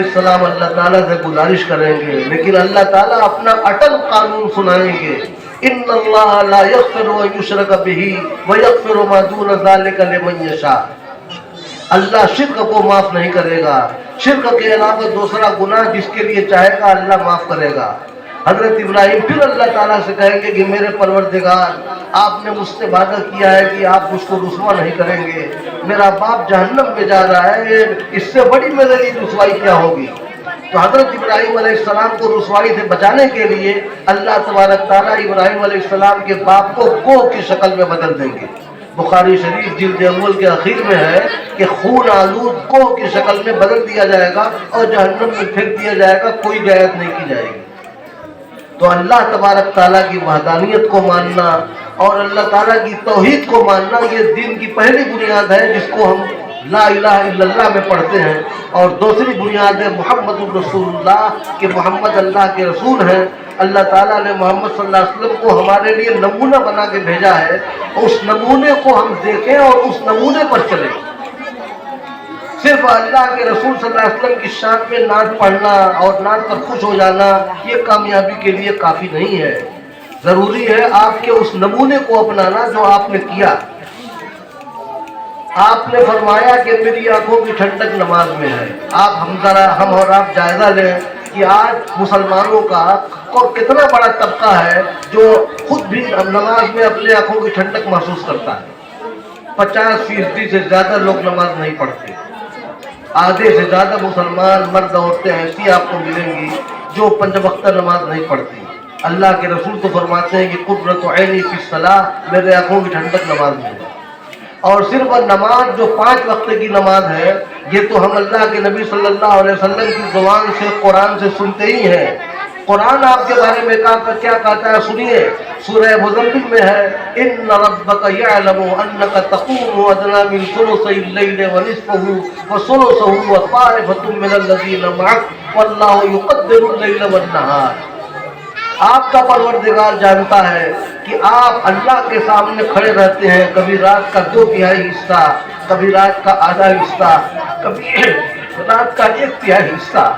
السلام اللہ تعالیٰ سے گزارش کریں گے، لیکن اللہ تعالیٰ اپنا اٹل قانون سنائیں گے، ان اللہ لا یغفر ان یشرک بہ ویغفر ما دون ذلک لمن یشاء، اللہ شرک کو معاف نہیں کرے گا، شرک کے علاوہ دوسرا گناہ جس کے لیے چاہے گا اللہ معاف کرے گا۔ حضرت ابراہیم پھر اللہ تعالیٰ سے کہیں گے کہ میرے پروردگار آپ نے مجھ سے وعدہ کیا ہے کہ آپ مجھ کو رسوا نہیں کریں گے، میرا باپ جہنم میں جا رہا ہے، اس سے بڑی میرے لیے رسوائی کیا ہوگی۔ تو حضرت ابراہیم علیہ السلام کو رسوائی سے بچانے کے لیے اللہ تبارک تعالیٰ ابراہیم علیہ السلام کے باپ کو کوہ کی شکل میں بدل دیں گے۔ بخاری شریف جلد اول کے اخیر میں ہے کہ خون آلود کوہ کی شکل میں بدل دیا جائے گا اور جہنم میں پھینک دیا جائے گا، کوئی رعایت نہیں کی جائے گی۔ تو اللہ تبارک تعالیٰ کی وحدانیت کو ماننا اور اللہ تعالیٰ کی توحید کو ماننا یہ دین کی پہلی بنیاد ہے، جس کو ہم لا الہ الا اللہ میں پڑھتے ہیں، اور دوسری بنیاد ہے محمد الرسول اللہ کہ محمد اللہ کے رسول ہیں۔ اللہ تعالیٰ نے محمد صلی اللہ علیہ وسلم کو ہمارے لیے نمونہ بنا کے بھیجا ہے، اس نمونے کو ہم دیکھیں اور اس نمونے پر چلیں۔ صرف اللہ کے رسول صلی اللہ علیہ وسلم کی شان میں نعت پڑھنا اور نعت پر خوش ہو جانا یہ کامیابی کے لیے کافی نہیں ہے۔ ضروری ہے آپ کے اس نمونے کو اپنانا جو آپ نے کیا. آپ نے فرمایا کہ میری آنکھوں کی ٹھنڈک نماز میں ہے. ہم اور آپ جائزہ لیں کہ آج مسلمانوں کا اور کتنا بڑا طبقہ ہے جو خود بھی نماز میں اپنے آنکھوں کی ٹھنڈک محسوس کرتا ہے. 50% سے زیادہ لوگ نماز نہیں پڑھتے. آدھے سے زیادہ مسلمان مرد عورتیں ایسی آپ کو ملیں گی جو 5 وقت نماز نہیں پڑھتی. اللہ کے رسول تو فرماتے ہیں کہ قرۃ عینی فی الصلاۃ، میرے آنکھوں کی ٹھنڈک نماز میں ہے. اور صرف نماز جو 5 وقت کی نماز ہے، یہ تو ہم اللہ کے نبی صلی اللہ علیہ وسلم کی زبان سے قرآن سے سنتے ہی ہیں. قرآن آپ کے بارے میں کیا کہتا ہے سنیے. سورہ مزمل میں ہے ان ربک یعلم انک تقوم ادنی من ثلثی اللیل ونصفہ وثلثہ وطائفۃ من الذین معک واللہ یقدر اللیل والنہار. آپ کا پروردگار جانتا ہے کہ آپ اللہ کے سامنے کھڑے رہتے ہیں، کبھی رات کا 2/3 حصہ، کبھی رات کا آدھا حصہ، کبھی رات کا 1/3 حصہ.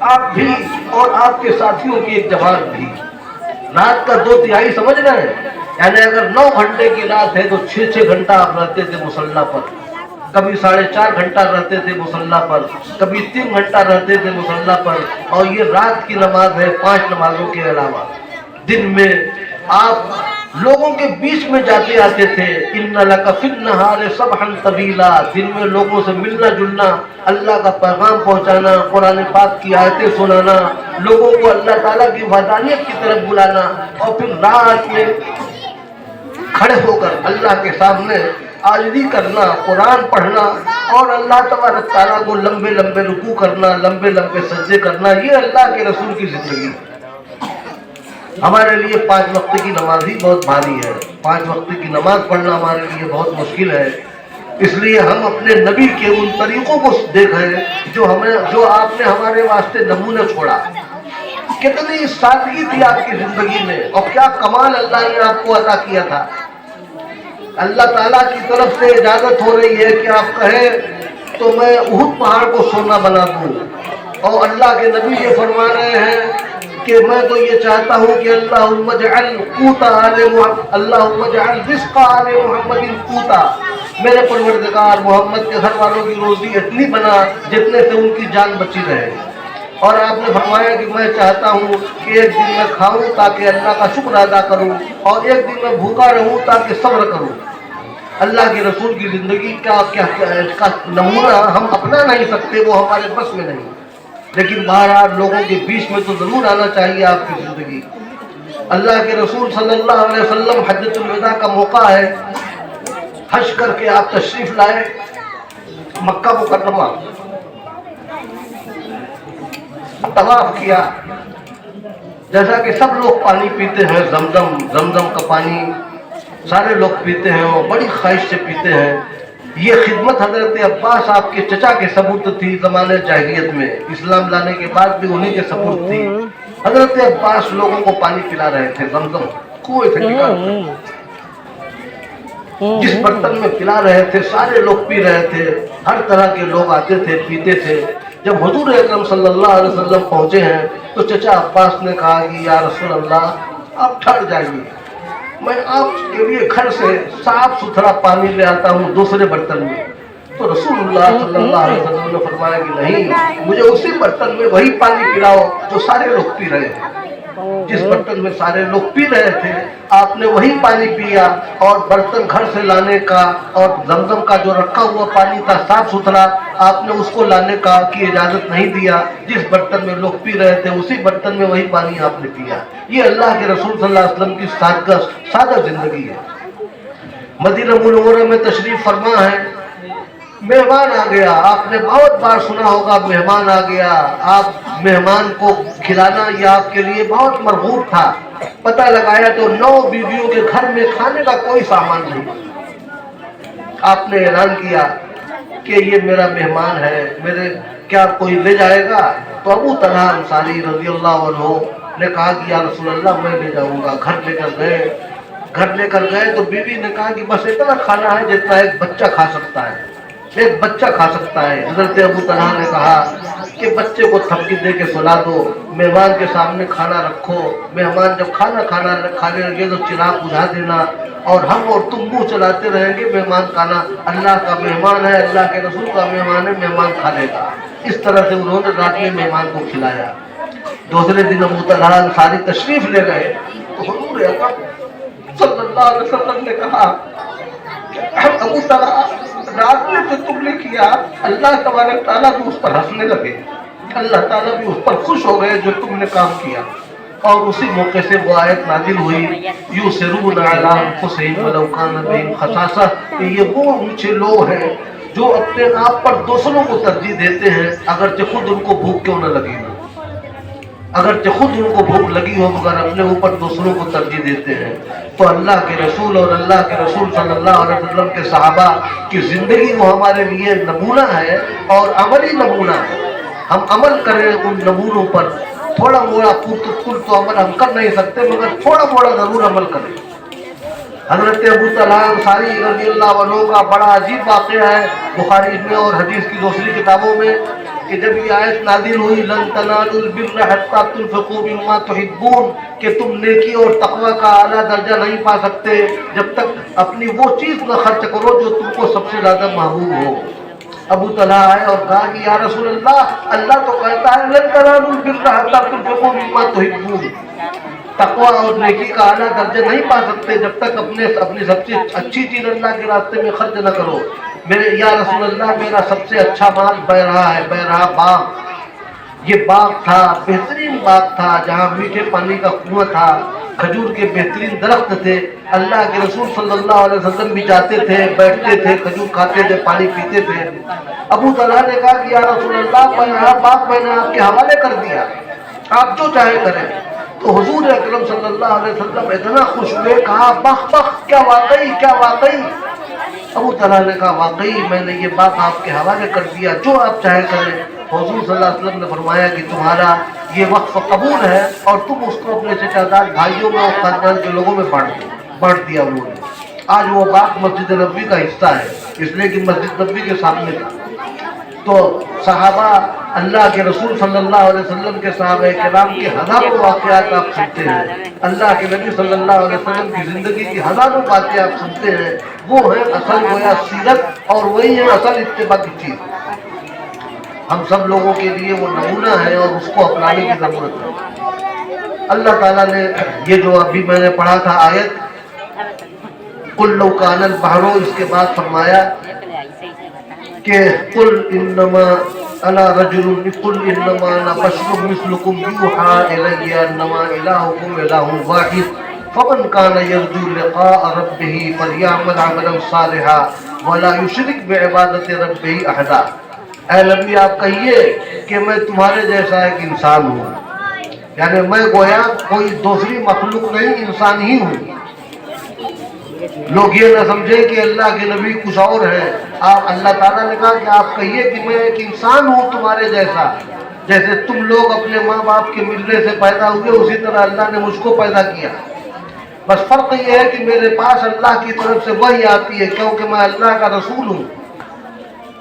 آپ بھی اور آپ کے ساتھیوں کی ایک جماعت بھی رات کا 2/3 سمجھ رہے ہیں. یعنی اگر 9 گھنٹے کی رات ہے تو 6 گھنٹہ آپ رہتے تھے مصلی پر، کبھی 4.5 گھنٹہ رہتے تھے مصلی پر، کبھی 3 گھنٹہ رہتے تھے مصلی پر. اور یہ رات کی نماز ہے 5 نمازوں کے علاوہ. دن میں آپ لوگوں کے بیچ میں جاتے آتے تھے. ان لک فی النہار سبحا طویلا، دن میں لوگوں سے ملنا جلنا، اللہ کا پیغام پہنچانا، قرآن پاک کی آیتیں سنانا، لوگوں کو اللہ تعالیٰ کی وحدانیت کی طرف بلانا، اور پھر رات میں کھڑے ہو کر اللہ کے سامنے عاجزی کرنا، قرآن پڑھنا، اور اللہ تبارک تعالیٰ کو لمبے لمبے رکوع کرنا، لمبے لمبے سجدے کرنا. یہ اللہ کے رسول کی زندگی. ہمارے لیے 5 وقت کی نماز ہی بہت بھاری ہے. 5 وقت کی نماز پڑھنا ہمارے لیے بہت مشکل ہے. اس لیے ہم اپنے نبی کے ان طریقوں کو دیکھیں جو آپ نے ہمارے واسطے نمونہ چھوڑا. کتنی سادگی تھی آپ کی زندگی میں، اور کیا کمال اللہ نے آپ کو عطا کیا تھا. اللہ تعالیٰ کی طرف سے اجازت ہو رہی ہے کہ آپ کہیں تو میں احد پہاڑ کو سونا بنا دوں. اور اللہ کے نبی یہ فرما رہے ہیں کہ میں تو یہ چاہتا ہوں کہ اللہم اجعل قوت اللہم اجعل رزق آل محمد قوتا، میرے پروردگار محمد کے گھر والوں کی روزی اتنی بنا جتنے سے ان کی جان بچی رہے. اور آپ نے فرمایا کہ میں چاہتا ہوں کہ ایک دن میں کھاؤں تاکہ اللہ کا شکر ادا کروں، اور ایک دن میں بھوکا رہوں تاکہ صبر کروں. اللہ کے رسول کی زندگی کا نمونہ ہم اپنا نہیں سکتے، وہ ہمارے بس میں نہیں، لیکن بہرحال لوگوں کے بیچ میں تو ضرور آنا چاہیے آپ کی زندگی. اللہ کے رسول صلی اللہ علیہ وسلم حجۃ الوداع کا موقع ہے، حج کر کے آپ تشریف لائے مکہ مکرمہ، طواف کیا. جیسا کہ سب لوگ پانی پیتے ہیں، زمزم کا پانی سارے لوگ پیتے ہیں اور بڑی خواہش سے پیتے ہیں. یہ خدمت حضرت عباس آپ کے چچا کے سپرد تھی زمانے جاہلیت میں، اسلام لانے کے بعد بھی انہی کے سپرد تھی. حضرت عباس لوگوں کو پانی پلا رہے تھے، زمزم کنویں سے نکال کر جس برتن میں پلا رہے تھے سارے لوگ پی رہے تھے. ہر طرح کے لوگ آتے تھے، پیتے تھے. جب حضور اکرم صلی اللہ علیہ وسلم پہنچے ہیں تو چچا عباس نے کہا کہ یا رسول اللہ آپ ٹھہر جائیے، میں آپ کے لیے گھر سے صاف ستھرا پانی لے آتا ہوں دوسرے برتن میں. تو رسول اللہ صلی اللہ علیہ وسلم نے فرمایا کہ نہیں، مجھے اسی برتن میں وہی پانی پلاؤ جو سارے لوگ پی رہے ہیں. جس برتن میں سارے لوگ پی رہے تھے آپ نے وہی پانی پیا، اور برتن گھر سے لانے کا اور زمزم کا جو رکھا ہوا پانی تھا صاف ستھرا، آپ نے اس کو لانے کا کی اجازت نہیں دیا. جس برتن میں لوگ پی رہے تھے اسی برتن میں وہی پانی آپ نے پیا. یہ اللہ کے رسول صلی اللہ علیہ وسلم کی سادہ زندگی ہے. مدینہ منورہ میں تشریف فرما ہے، مہمان آ گیا. آپ نے بہت بار سنا ہوگا مہمان آ گیا. آپ مہمان کو کھلانا یہ آپ کے لیے بہت مرغوب تھا. پتہ لگایا تو 9 بیویوں کے گھر میں کھانے کا کوئی سامان نہیں. آپ نے اعلان کیا کہ یہ میرا مہمان ہے، میرے کیا کوئی لے جائے گا؟ تو ابو طلحہ انصاری رضی اللہ عنہ نے کہا کہ یا رسول اللہ میں لے جاؤں گا. گھر لے کر گئے تو بیوی نے کہا کہ بس اتنا کھانا ہے جتنا ایک بچہ کھا سکتا ہے، ایک بچہ کھا سکتا ہے. حضرت ابو طلحہ نے کہا کہ بچے کو تھپکی دے کے سلا دو، مہمان کے سامنے کھانا رکھو، مہمان جب کھانا کھانے لگے تو چراغ بجھا دینا، اور ہم اور تم منہ چلاتے رہیں گے مہمان کھانا اللہ کا مہمان ہے، اللہ کے رسول کا مہمان ہے، مہمان کھا لے گا۔ اس طرح سے انہوں نے رات میں مہمان کو کھلایا۔ دوسرے دن ابو طلحہ انصاری تشریف لے گئے تو حضور اکرم صلی اللہ علیہ وسلم نے کہا ابو طلحہ رات میں جو تم نے کیا اللہ تبارک تعالیٰ بھی اس پر ہنسنے لگے، اللہ تعالیٰ بھی اس پر خوش ہو گئے جو تم نے کام کیا۔ اور اسی موقع سے وہ آیت نازل ہوئی یُسِرُّونَ عَلَىٰ أَنفُسِهِمْ وَلَوْ كَانَ بِهِمْ خَصَاصَةٌ، کہ یہ وہ اونچے لوگ ہیں جو اپنے آپ پر دوسروں کو ترجیح دیتے ہیں اگرچہ خود ان کو بھوک کیوں نہ لگی ہو، اگرچہ خود ان کو بھوک لگی ہو مگر اپنے اوپر دوسروں کو ترجیح دیتے ہیں۔ تو اللہ کے رسول اور اللہ کے رسول صلی اللہ علیہ وسلم کے صحابہ کی زندگی وہ ہمارے لیے نمونہ ہے اور عملی نمونہ ہے۔ ہم عمل کریں ان نمونوں پر، تھوڑا موڑا کل تو عمل ہم کر نہیں سکتے مگر تھوڑا موڑا ضرور عمل کریں۔ حضرت ابو طلحہ انصاری رضی اللہ عنہ کا بڑا عجیب واقعہ ہے بخاری میں اور حدیث کی دوسری کتابوں میں، کہ جب یہ آیت نازل ہوئی لن تنالوا البر حتى تنفقوا مما تحبون، کہ تم نیکی اور تقوی کا اعلیٰ درجہ نہیں پا سکتے جب تک اپنی وہ چیز نہ خرچ کرو جو تم کو سب سے زیادہ محبوب ہو۔ ابو طلحہ آئے اور کہا کہ یا رسول اللہ تو کہتا ہے لن تنالوا البر حتى تنفقوا مما تحبون، تقوی اور نیکی کا اعلیٰ درجہ نہیں پا سکتے جب تک اپنی سب سے اچھی چیز اللہ کے راستے میں خرچ نہ کرو۔ میرے یا رسول اللہ میرا سب سے اچھا مال بیرہا ہے، بیرہا باغ، یہ باغ تھا، بہترین باغ تھا جہاں میٹھے پانی کا کنواں تھا، کھجور کے بہترین درخت تھے، اللہ کے رسول صلی اللہ علیہ وسلم بھی جاتے تھے، بیٹھتے تھے، کھجور کھاتے تھے، پانی پیتے تھے۔ ابو طلحہ نے کہا کہ یا رسول اللہ بیرہا باغ میں نے آپ کے حوالے کر دیا، آپ جو چاہے کریں۔ تو حضور اکرم صلی اللہ علیہ وسلم اتنا خوش ہوئے، کہا بخ بخ، کیا واقعی کیا واقعی؟ ابو طلحہ نے کہا واقعی میں نے یہ بات آپ کے حوالے کر دیا، جو آپ چاہے کریں۔ حضور صلی اللہ علیہ وسلم نے فرمایا کہ تمہارا یہ وقف قبول ہے اور تم اس کو اپنے چچا دار بھائیوں میں اور خاندان کے لوگوں میں بانٹ دیا انہوں نے۔ آج وہ باغ مسجد نبوی کا حصہ ہے، اس لیے کہ مسجد نبوی کے سامنے تھا۔ تو صحابہ اللہ کے رسول صلی اللہ علیہ وسلم کے صحابہ کرام کے ہزاروں واقعات آپ سنتے ہیں، اللہ کے نبی صلی اللہ علیہ وسلم کی زندگی کی ہزاروں باتیں آپ سنتے ہیں، وہ ہیں اصل گویا سیرت اور وہی ہے اصل اتباع کی چیز۔ ہم سب لوگوں کے لیے وہ نمونہ ہے اور اس کو اپنانے کی ضرورت ہے۔ اللہ تعالیٰ نے یہ جو ابھی میں نے پڑھا تھا آیت قل لو کان البحر، اس کے بعد فرمایا کہ قل انما انا رجل قل انما انا بشر مثلكم يوحى الي انما الهكم اله واحد فمن كان يرجو لقاء ربه فليعمل عملا صالحا ولا يشرك بعبادة ربه احدا۔ اے نبی آپ کہیے کہ میں تمہارے جیسا ایک انسان ہوں، یعنی میں گویا کوئی دوسری مخلوق نہیں، انسان ہی ہوں۔ لوگ یہ نہ سمجھیں کہ اللہ کے نبی کچھ اور ہیں۔ آپ اللہ تعالیٰ نے کہا کہ آپ کہیے کہ میں ایک انسان ہوں تمہارے جیسا، جیسے تم لوگ اپنے ماں باپ کے ملنے سے پیدا ہوئے اسی طرح اللہ نے مجھ کو پیدا کیا۔ بس فرق یہ ہے کہ میرے پاس اللہ کی طرف سے وحی آتی ہے کیونکہ میں اللہ کا رسول ہوں۔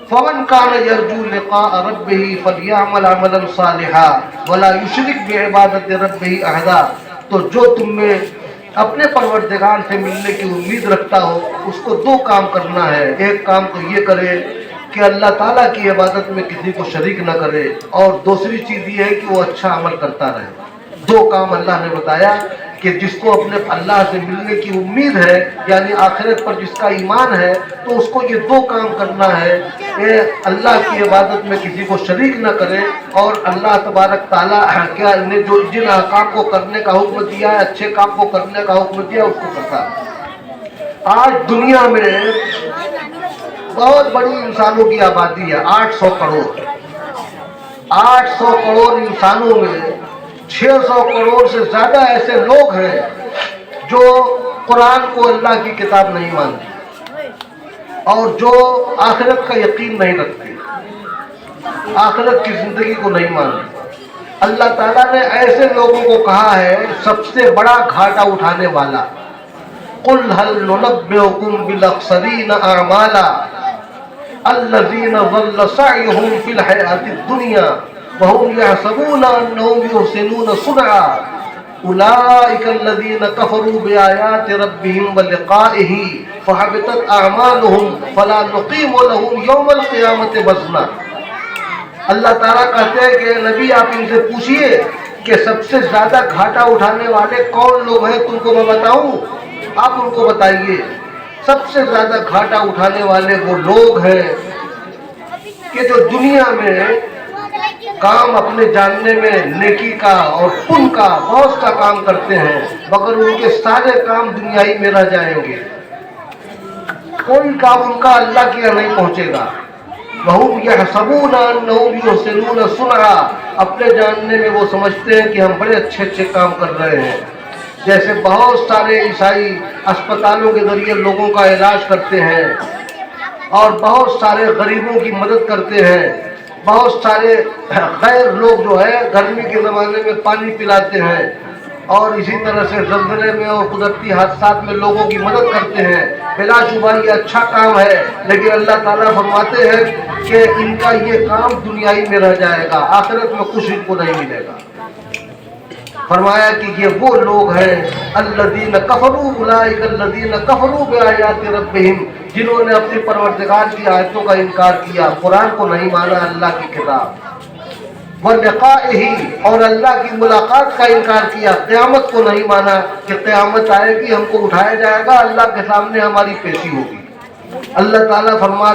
فمن كان يرجو لقاء ربه فليعمل عملا صالحا ولا يشرك بعبادة ربه احدا۔ تو جو تم میں اپنے پروردگار سے ملنے کی امید رکھتا ہو اس کو دو کام کرنا ہے۔ ایک کام تو یہ کرے کہ اللہ تعالیٰ کی عبادت میں کسی کو شریک نہ کرے، اور دوسری چیز یہ ہے کہ وہ اچھا عمل کرتا رہے۔ دو کام اللہ نے بتایا کہ جس کو اپنے اللہ سے ملنے کی امید ہے، یعنی آخرت پر جس کا ایمان ہے، تو اس کو یہ دو کام کرنا ہے کہ اللہ کی عبادت میں کسی کو شریک نہ کرے، اور اللہ تبارک تعالیٰ نے جو جن احکام کو کرنے کا حکم دیا ہے، اچھے کام کو کرنے کا حکم دیا اس کو کرتا ہے۔ آج دنیا میں بہت بڑی انسانوں کی آبادی ہے، 800 کروڑ۔ 800 کروڑ انسانوں میں 600 کروڑ سے زیادہ ایسے لوگ ہیں جو قرآن کو اللہ کی کتاب نہیں مانتے اور جو آخرت کا یقین نہیں رکھتے، آخرت کی زندگی کو نہیں مانتے۔ اللہ تعالیٰ نے ایسے لوگوں کو کہا ہے سب سے بڑا گھاٹا اٹھانے والا، قل هل ننبئكم بالاخسرین اعمالا الذین ضل سعیهم فی الحیاۃ الدنیا وهم يحسبون أنهم يحسنون صنعا أولئك الذين كفروا بآيات ربهم ولقائه فحبطت أعمالهم فلا نقيم لهم يوم القيامة وزنا. اللہ تعالیٰ کہتے ہیں کہ نبی آپ ان سے پوچھئے کہ سب سے زیادہ گھاٹا اٹھانے والے کون لوگ ہیں، تم کو میں بتاؤں؟ آپ ان کو بتائیے. سب سے زیادہ گھاٹا اٹھانے والے وہ لوگ ہیں کہ جو دنیا میں کام اپنے جاننے میں نیکی کا اور پن کا بہت سا کام کرتے ہیں، مگر ان کے سارے کام دنیائی میں رہ جائیں گے، کوئی کام ان کا اللہ کے یہاں نہیں پہنچے گا. وَهُمْ يَحْسَبُونَ أَنَّهُمْ يُحْسِنُونَ صُنْعًا، اپنے جاننے میں وہ سمجھتے ہیں کہ ہم بڑے اچھے اچھے کام کر رہے ہیں. جیسے بہت سارے عیسائی اسپتالوں کے ذریعے لوگوں کا علاج کرتے ہیں اور بہت سارے غریبوں کی مدد کرتے ہیں، بہت سارے غیر لوگ جو ہے گرمی کے زمانے میں پانی پلاتے ہیں، اور اسی طرح سے زلزلے میں اور قدرتی حادثات میں لوگوں کی مدد کرتے ہیں. بلا شبہ یہ اچھا کام ہے، لیکن اللہ تعالیٰ فرماتے ہیں کہ ان کا یہ کام دنیائی میں رہ جائے گا، آخرت میں کچھ ان کو نہیں ملے گا. فرمایا کہ یہ وہ لوگ ہیں الذین کفروا، اولئک الذین کفروا بآیات ربہم، جنہوں نے اپنی پروردگار کی آیتوں کا انکار کیا، قرآن کو نہیں مانا، اللہ کی کتاب، وَلِقَائِهِ، اور اللہ کی ملاقات کا انکار کیا، قیامت کو نہیں مانا کہ قیامت آئے گی، ہم کو اٹھایا جائے گا، اللہ کے سامنے ہماری پیشی ہوگی. اللہ تعالیٰ فرما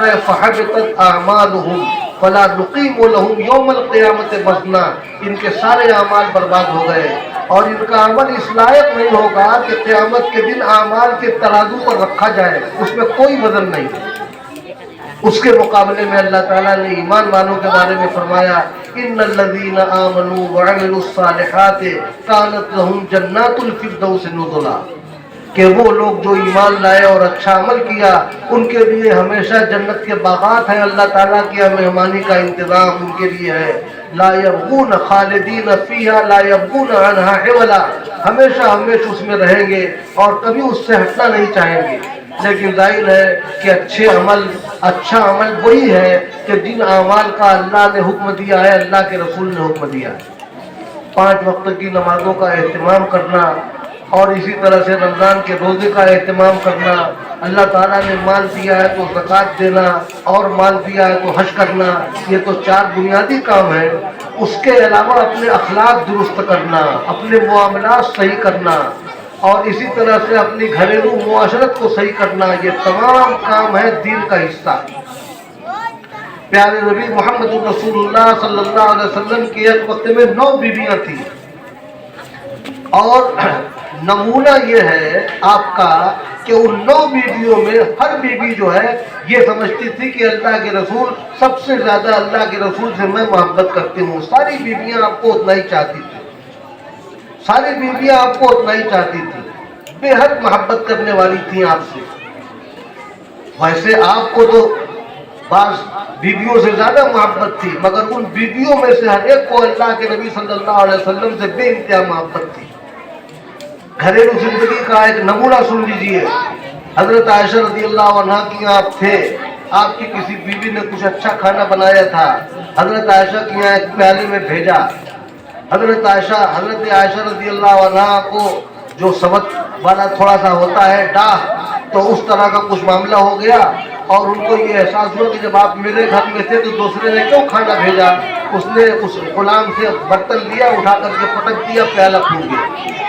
رہے فَحَبِطَتْ أَعْمَالُهُمْ فَلَا نُقِيمُ لَهُمْ يَوْمَ الْقِيَامَةِ وَزْنًا، ان کے سارے اعمال برباد ہو گئے اور ان کا عمل اس لائق نہیں ہوگا کہ قیامت کے دن اعمال کے ترازو پر رکھا جائے، اس میں کوئی وزن نہیں ہے. اس کے مقابلے میں اللہ تعالیٰ نے ایمان والوں کے بارے میں فرمایا ان الذین آمنوا وعملوا الصالحات کانت لهم جنات الفردوس نزلا، کہ وہ لوگ جو ایمان لائے اور اچھا عمل کیا ان کے لیے ہمیشہ جنت کے باغات ہیں، اللہ تعالیٰ کی مہمانی کا انتظام ان کے لیے ہے. لا یبغون خالدین فیہا لا یبغون عنہا حولا، ہمیشہ ہمیشہ اس میں رہیں گے اور کبھی اس سے ہٹنا نہیں چاہیں گے. لیکن ظاہر ہے کہ اچھا عمل وہی ہے کہ جن اعمال کا اللہ نے حکم دیا ہے، اللہ کے رسول نے حکم دیا ہے. 5 وقت کی نمازوں کا اہتمام کرنا اور اسی طرح سے رمضان کے روزے کا اہتمام کرنا، اللہ تعالیٰ نے مال دیا ہے تو زکوٰۃ دینا اور مال دیا ہے تو حج کرنا، یہ تو 4 بنیادی کام ہیں. اس کے علاوہ اپنے اخلاق درست کرنا، اپنے معاملات صحیح کرنا اور اسی طرح سے اپنی گھریلو معاشرت کو صحیح کرنا، یہ تمام کام ہے دین کا حصہ. پیارے نبی محمد رسول اللہ صلی اللہ علیہ وسلم کے ایک وقت میں 9 بیویاں تھیں، اور نمونہ یہ ہے آپ کا کہ ان 9 بیویوں میں ہر بیوی جو ہے یہ سمجھتی تھی کہ اللہ کے رسول سب سے زیادہ، اللہ کے رسول سے میں محبت کرتی ہوں. ساری بیویاں آپ کو اتنا ہی چاہتی تھی، ساری بیویاں آپ کو اتنا ہی چاہتی تھی، بے حد محبت کرنے والی تھیں آپ سے. ویسے آپ کو تو بعض بیویوں سے زیادہ محبت تھی، مگر ان بیویوں میں سے ہر ایک کو اللہ کے نبی صلی اللہ علیہ وسلم سے بے انتہا محبت تھی. گھریلو زندگی کا ایک نمونہ سن لیجئے. حضرت عائشہ رضی اللہ عنہ کی آپ تھے، آپ کی کسی بیوی نے کچھ اچھا کھانا بنایا تھا، حضرت عائشہ کی یہاں ایک پیالے میں بھیجا. حضرت عائشہ رضی اللہ عنہ کو جو سبق والا تھوڑا سا ہوتا ہے ڈاہ، تو اس طرح کا کچھ معاملہ ہو گیا اور ان کو یہ احساس ہوا کہ جب آپ میرے گھر میں تھے تو دوسرے نے کیوں کھانا بھیجا. اس نے اس غلام سے برتن لیا، اٹھا کر کے پٹک دیا، پیالہ پھوٹ گیا.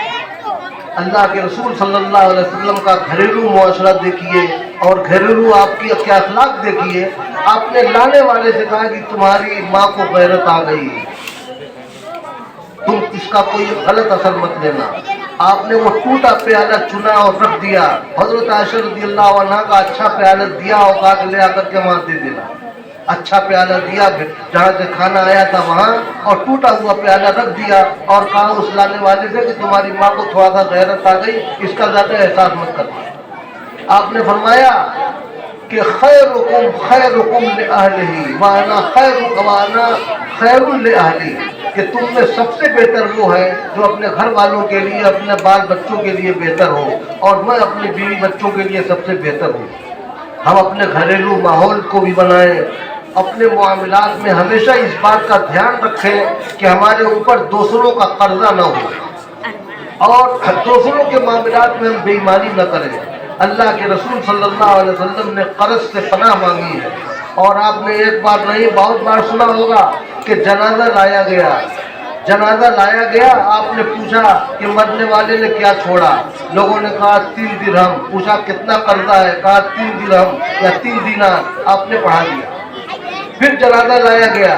اللہ کے رسول صلی اللہ علیہ وسلم کا گھریلو معاشرہ دیکھیے اور گھریلو آپ کی کیا اخلاق دیکھیے. آپ نے لانے والے سے کہا کہ تمہاری ماں کو غیرت آ گئی، تم اس کا کوئی غلط اثر مت لینا. آپ نے وہ ٹوٹا پیالہ چنا اور رکھ دیا. حضرت عائشہ رضی اللہ عنہ کا اچھا پیالہ دیا اور کہا کہ لے آ کر کے وہاں دے دینا. اچھا پیالہ دیا جہاں سے کھانا آیا تھا وہاں، اور ٹوٹا ہوا پیالہ رکھ دیا اور کہا اس لانے والے سے کہ تمہاری ماں کو تھوڑا سا غیرت آ گئی، اس کا زیادہ احساس مت کرنا. آپ نے فرمایا کہ خیرکم لأہلہ وانا خیر لأہلی، کہ تم میں سب سے بہتر وہ ہے جو اپنے گھر والوں کے لیے، اپنے بال بچوں کے لیے بہتر ہو، اور میں اپنے بیوی بچوں کے لیے سب سے بہتر ہوں. ہم اپنے گھریلو ماحول کو بھی بنائیں، اپنے معاملات میں ہمیشہ اس بات کا دھیان رکھیں کہ ہمارے اوپر دوسروں کا قرضہ نہ ہو اور دوسروں کے معاملات میں ہم بے ایمانی نہ کریں. اللہ کے رسول صلی اللہ علیہ وسلم نے قرض سے پناہ مانگی ہے. اور آپ نے ایک بار نہیں بہت بار سنا ہوگا کہ جنازہ لایا گیا, آپ نے پوچھا کہ مرنے والے نے کیا چھوڑا. لوگوں نے کہا 3 درہم. پوچھا کتنا قرضہ ہے, کہا 3 درہم یا 3 دینار. آپ نے پڑھا دیا. پھر جنازہ لایا گیا,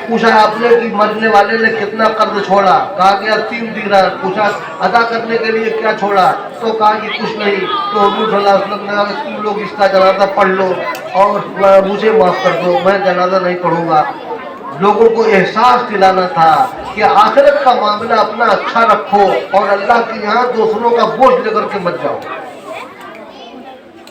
پوچھا آپ نے کہ مرنے والے نے کتنا قرض چھوڑا, کہا گیا 3 دینار. پوچھا ادا کرنے کے لیے کیا چھوڑا, تو کہا کہ کچھ نہیں. تو حضور صلی اللہ علیہ وسلم نے کہا کہ تم لوگ اس کا جنازہ پڑھ لو اور مجھے معاف کر دو, میں جنازہ نہیں پڑھوں گا. لوگوں کو احساس دلانا تھا کہ آخرت کا معاملہ اپنا اچھا رکھو اور اللہ کے یہاں دوسروں کا بوجھ لے کر کے مت جاؤ.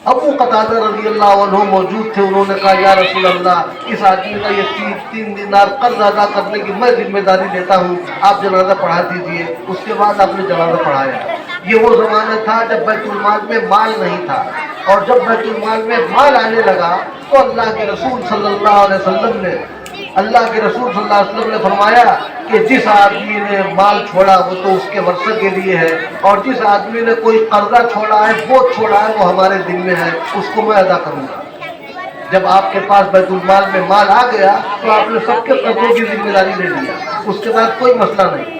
ابو قتادہ رضی اللہ عنہ موجود تھے. انہوں نے کہا یا رسول اللہ, اس آدمی کا یہ 3 دینار قرض ادا کرنے کی میں ذمہ داری لیتا ہوں, آپ جنازہ پڑھا دیجیے. اس کے بعد آپ نے جنازہ پڑھایا. یہ وہ زمانہ تھا جب بیت المال میں مال نہیں تھا, اور جب بیت المال میں مال آنے لگا تو اللہ کے رسول صلی اللہ علیہ وسلم نے فرمایا کہ جس آدمی نے مال چھوڑا وہ تو اس کے ورثہ کے لیے ہے, اور جس آدمی نے کوئی قرضہ چھوڑا ہے, بوجھ چھوڑا ہے, وہ ہمارے دل میں ہے, اس کو میں ادا کروں گا. جب آپ کے پاس بیت المال میں مال آ گیا تو آپ نے سب کے قرضوں کی ذمہ داری لے لیا. اس کے بعد کوئی مسئلہ نہیں.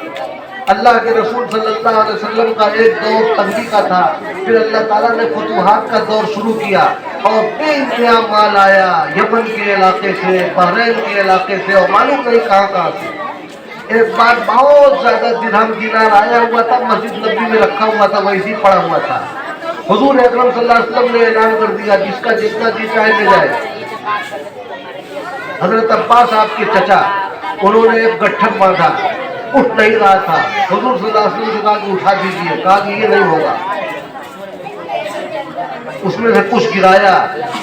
اللہ کے رسول صلی اللہ علیہ وسلم کا ایک دور تنگی کا تھا, پھر اللہ تعالیٰ نے فتوحات کا دور شروع کیا اور بے انتہا مال آیا یمن کے علاقے سے, بحرین کے علاقے سے, اور معلوم نہیں کہاں سے. ایک بار بہت زیادہ درہم دینار آیا ہوا تھا, مسجد نبی میں رکھا ہوا تھا, ویسے ہی پڑا ہوا تھا. حضور اکرم صلی اللہ علیہ وسلم نے اعلان کر دیا جس کا جتنا جی چاہے لے جائے. حضرت عباس آپ کے چچا, انہوں نے ایک گٹھن باندھا, اٹھ نہیں رہا تھا. حضور صلی اللہ علیہ وسلم نے کہا کہ اٹھا دیجیے, کہا کہ یہ نہیں ہوگا. اس میں سے کچھ گرایا,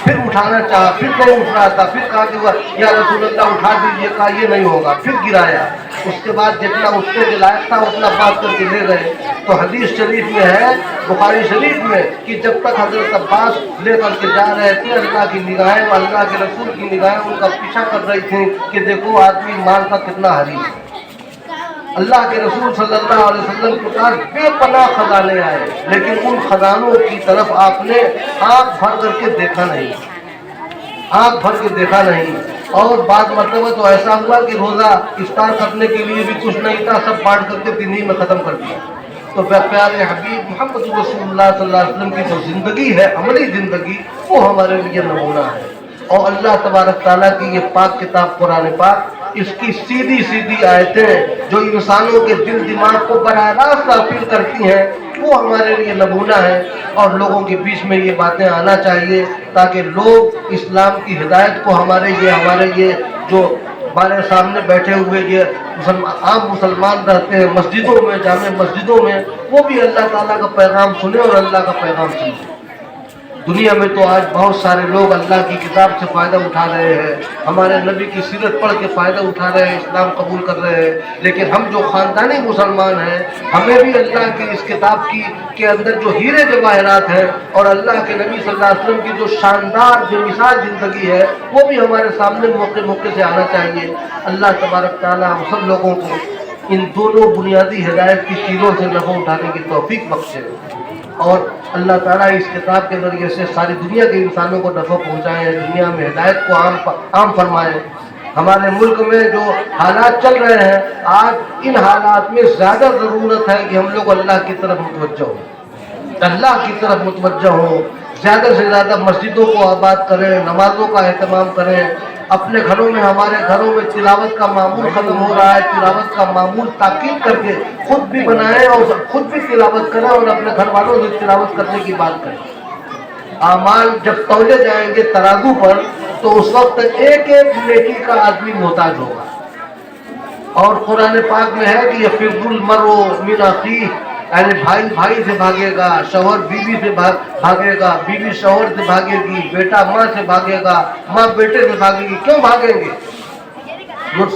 پھر اٹھانا چاہا, پھر نہیں اٹھ رہا تھا, پھر کہا کہ یا رسول اللہ اٹھا دیجیے, کہا یہ نہیں ہوگا, پھر گرایا. اس کے بعد جتنا اٹھنے کے لائق تھا اتنا بات کر کے لے گئے. تو حدیث شریف میں ہے, بخاری شریف میں, کہ جب تک حضرت عباس لے کر کے جا رہے تھے, اللہ کی نگاہیں, اللہ کے رسول کی نگاہیں ان کا پیچھا کر رہی تھیں کہ دیکھو آدمی مال کا کتنا حریص ہے. اللہ کے رسول صلی اللہ علیہ وسلم کے پاس بے پناہ خزانے آئے, لیکن ان خزانوں کی طرف آپ نے آنکھ بھر کر کے دیکھا نہیں. اور بعض مرتبہ تو ایسا ہوا کہ روزہ افطار کرنے کے لیے بھی کچھ نہیں تھا, سب بانٹ کر کے دن ہی میں ختم کر دیا. تو پیارے حبیب محمد رسول اللہ صلی اللہ علیہ وسلم کی جو زندگی ہے, عملی زندگی, وہ ہمارے لیے نمونہ ہے. اور اللہ تبارک تعالیٰ کی یہ پاک کتاب قرآن پاک, اس کی سیدھی آیتیں جو انسانوں کے دل دماغ کو براہ راست اپیل کرتی ہیں, وہ ہمارے لیے نمونہ ہے. اور لوگوں کے بیچ میں یہ باتیں آنا چاہیے تاکہ لوگ اسلام کی ہدایت کو ہمارے یہ جو ہمارے سامنے بیٹھے ہوئے یہ عام مسلمان رہتے ہیں مسجدوں میں, جامع مسجدوں میں, وہ بھی اللہ تعالیٰ کا پیغام سنیں اور اللہ کا پیغام سنیں. دنیا میں تو آج بہت سارے لوگ اللہ کی کتاب سے فائدہ اٹھا رہے ہیں, ہمارے نبی کی سیرت پڑھ کے فائدہ اٹھا رہے ہیں, اسلام قبول کر رہے ہیں. لیکن ہم جو خاندانی مسلمان ہیں, ہمیں بھی اللہ کی اس کتاب کے اندر جو ہیرے جواہرات ہیں اور اللہ کے نبی صلی اللہ علیہ وسلم کی جو شاندار بے مثال زندگی ہے, وہ بھی ہمارے سامنے موقع سے آنا چاہیے. اللہ تبارک تعالیٰ ہم سب لوگوں کو ان دونوں بنیادی ہدایت کی چیزوں سے نفع اٹھانے کی توفیق بخشے, اور اللہ تعالیٰ اس کتاب کے ذریعے سے ساری دنیا کے انسانوں کو نفع پہنچائے, دنیا میں ہدایت کو عام فرمائے. ہمارے ملک میں جو حالات چل رہے ہیں, آج ان حالات میں زیادہ ضرورت ہے کہ ہم لوگ اللہ کی طرف متوجہ ہوں, زیادہ سے زیادہ مسجدوں کو آباد کریں, نمازوں کا اہتمام کریں. اپنے گھروں میں, ہمارے گھروں میں تلاوت کا معمول ختم ہو رہا ہے, تلاوت کا معمول تاکید کر کے خود بھی بنائیں اور خود بھی تلاوت کریں اور اپنے گھر والوں سے تلاوت کرنے کی بات کریں. اعمال جب تولے جائیں گے ترازو پر, تو اس وقت ایک نیکی کا آدمی محتاج ہوگا. اور قرآن پاک میں ہے کہ یفر المرء من اخیہ, یعنی بھائی سے بھاگے گا, شوہر بیوی سے بھاگے گا, بیوی شوہر سے بھاگے گی, بیٹا ماں سے بھاگے گا, ماں بیٹے سے بھاگے گی. کیوں بھاگیں گے؟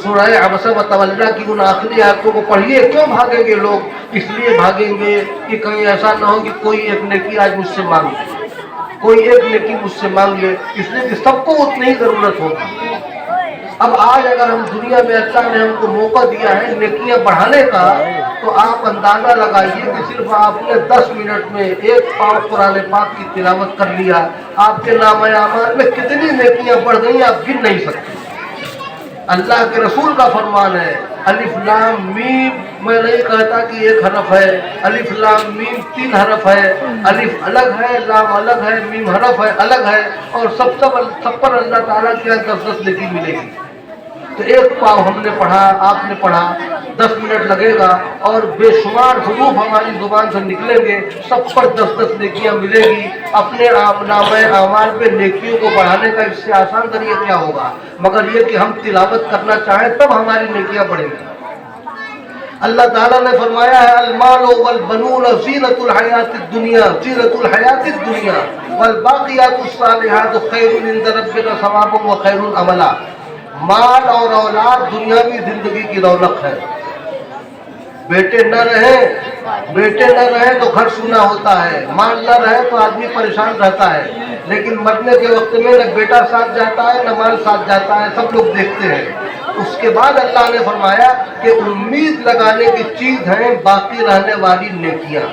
سورہ عبس و تولی کی ان آخری آیتوں کو پڑھیے. کیوں بھاگیں گے لوگ؟ اس لیے بھاگیں گے کہ کہیں ایسا نہ ہو کہ کوئی ایک نیکی آج مجھ سے مانگ لے, اس لیے کہ سب کو اتنی ہی ضرورت ہوگی. اب آج اگر ہم دنیا میں اللہ نے ہم کو موقع دیا ہے نیکیاں بڑھانے کا، تو آپ اندازہ لگائیے کہ صرف آپ نے 10 منٹ میں ایک پاؤ قرآن پاک کی تلاوت کر لیا، آپ کے نامہ اعمال میں کتنی نیکیاں بڑھ گئی آپ گن نہیں سکتے۔ اللہ کے رسول کا فرمان ہے، الف لام میم، میں نہیں کہتا کہ ایک حرف ہے، الف لام میم 3 حرف ہے، الف الگ ہے، لام الگ ہے، میم حرف ہے الگ ہے، اور سب پر اللہ تعالیٰ کی 10 نیکی ملے گی۔ تو ایک پاؤ ہم نے پڑھا، آپ نے پڑھا، 10 منٹ لگے گا اور بے شمار حروف ہماری زبان سے نکلیں گے، سب پر 10 نیکیاں ملے گی۔ اپنے نامہ اعمال پہ نیکیوں کو بڑھانے کا اس سے آسان طریقہ کیا ہوگا مگر یہ کہ ہم تلاوت کرنا چاہیں تب ہماری نیکیاں بڑھیں گی۔ اللہ تعالیٰ نے فرمایا ہے، المال والبنون زینۃ الحیات الدنیا، زینۃ الحیات الدنیا والباقیات الصالحات خیر عند ربک ثوابا وخیر املا۔ مال اور اولاد دنیاوی زندگی کی رونق ہے۔ بیٹے نہ رہیں تو گھر سونا ہوتا ہے، مال نہ رہے تو آدمی پریشان رہتا ہے، لیکن مرنے کے وقت میں نہ بیٹا ساتھ جاتا ہے نہ مال ساتھ جاتا ہے، سب لوگ دیکھتے ہیں۔ اس کے بعد اللہ نے فرمایا کہ امید لگانے کی چیز ہیں باقی رہنے والی نیکیاں۔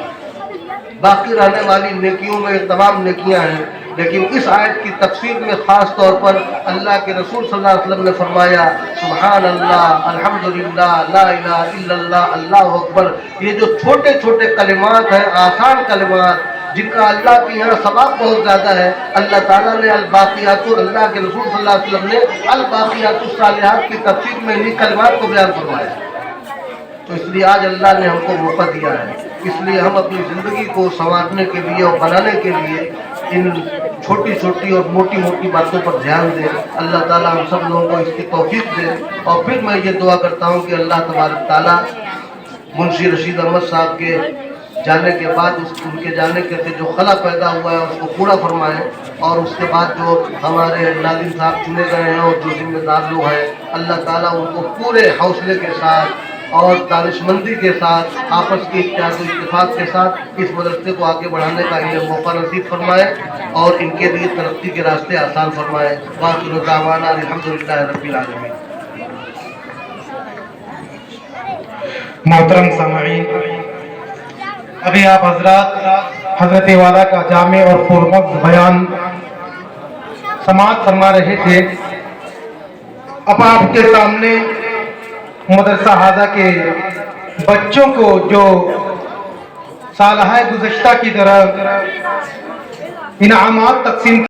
باقی رہنے والی نیکیوں میں تمام نیکیاں ہیں، لیکن اس آیت کی تفسیر میں خاص طور پر اللہ کے رسول صلی اللہ علیہ وسلم نے فرمایا، سبحان اللہ، الحمدللہ، لا الہ الا اللہ، اللہ اکبر۔ یہ جو چھوٹے چھوٹے کلمات ہیں، آسان کلمات، جن کا اللہ کے یہاں ثواب بہت زیادہ ہے، اللہ تعالیٰ نے الباقیات، اللہ کے رسول صلی اللہ علیہ وسلم نے الباقیات الصالحات کی تفسیر میں انہی کلمات کو بیان فرمایا۔ تو اس لیے آج اللہ نے ہم کو موقع دیا ہے، اس لیے ہم اپنی زندگی کو سنوارنے کے لیے اور بنانے کے لیے ان چھوٹی چھوٹی اور موٹی موٹی باتوں پر دھیان دیں۔ اللہ تعالیٰ ہم سب لوگوں کو اس کی توفیق دے۔ اور پھر میں یہ دعا کرتا ہوں کہ اللہ تبارک تعالیٰ منشی رشید احمد صاحب کے جانے کے بعد ان کے جانے کے سے جو خلا پیدا ہوا ہے اس کو پورا فرمائیں، اور اس کے بعد جو ہمارے ناظم صاحب چنے گئے ہیں اور جو ذمہ دار لوگ ہیں، اللہ تعالیٰ ان کو پورے حوصلے کے ساتھ اور دانش مندی کے ساتھ، آپس کے اتحاد و اتفاق کے ساتھ اس مدرسے کو آگے بڑھانے کا انہیں موقع نصیب فرمائے اور ان کے لیے ترقی کے راستے آسان فرمائے۔ وآخر دعوانا الحمدللہ رب العالمین۔ محترم سامعین، ابھی آپ حضرات حضرت والا کا جامع اور پرمغز بیان سماعت فرما رہے تھے۔ اب آپ کے سامنے مدرسہ ہذا کے بچوں کو جو سالہ گزشتہ کی طرح انعامات تقسیم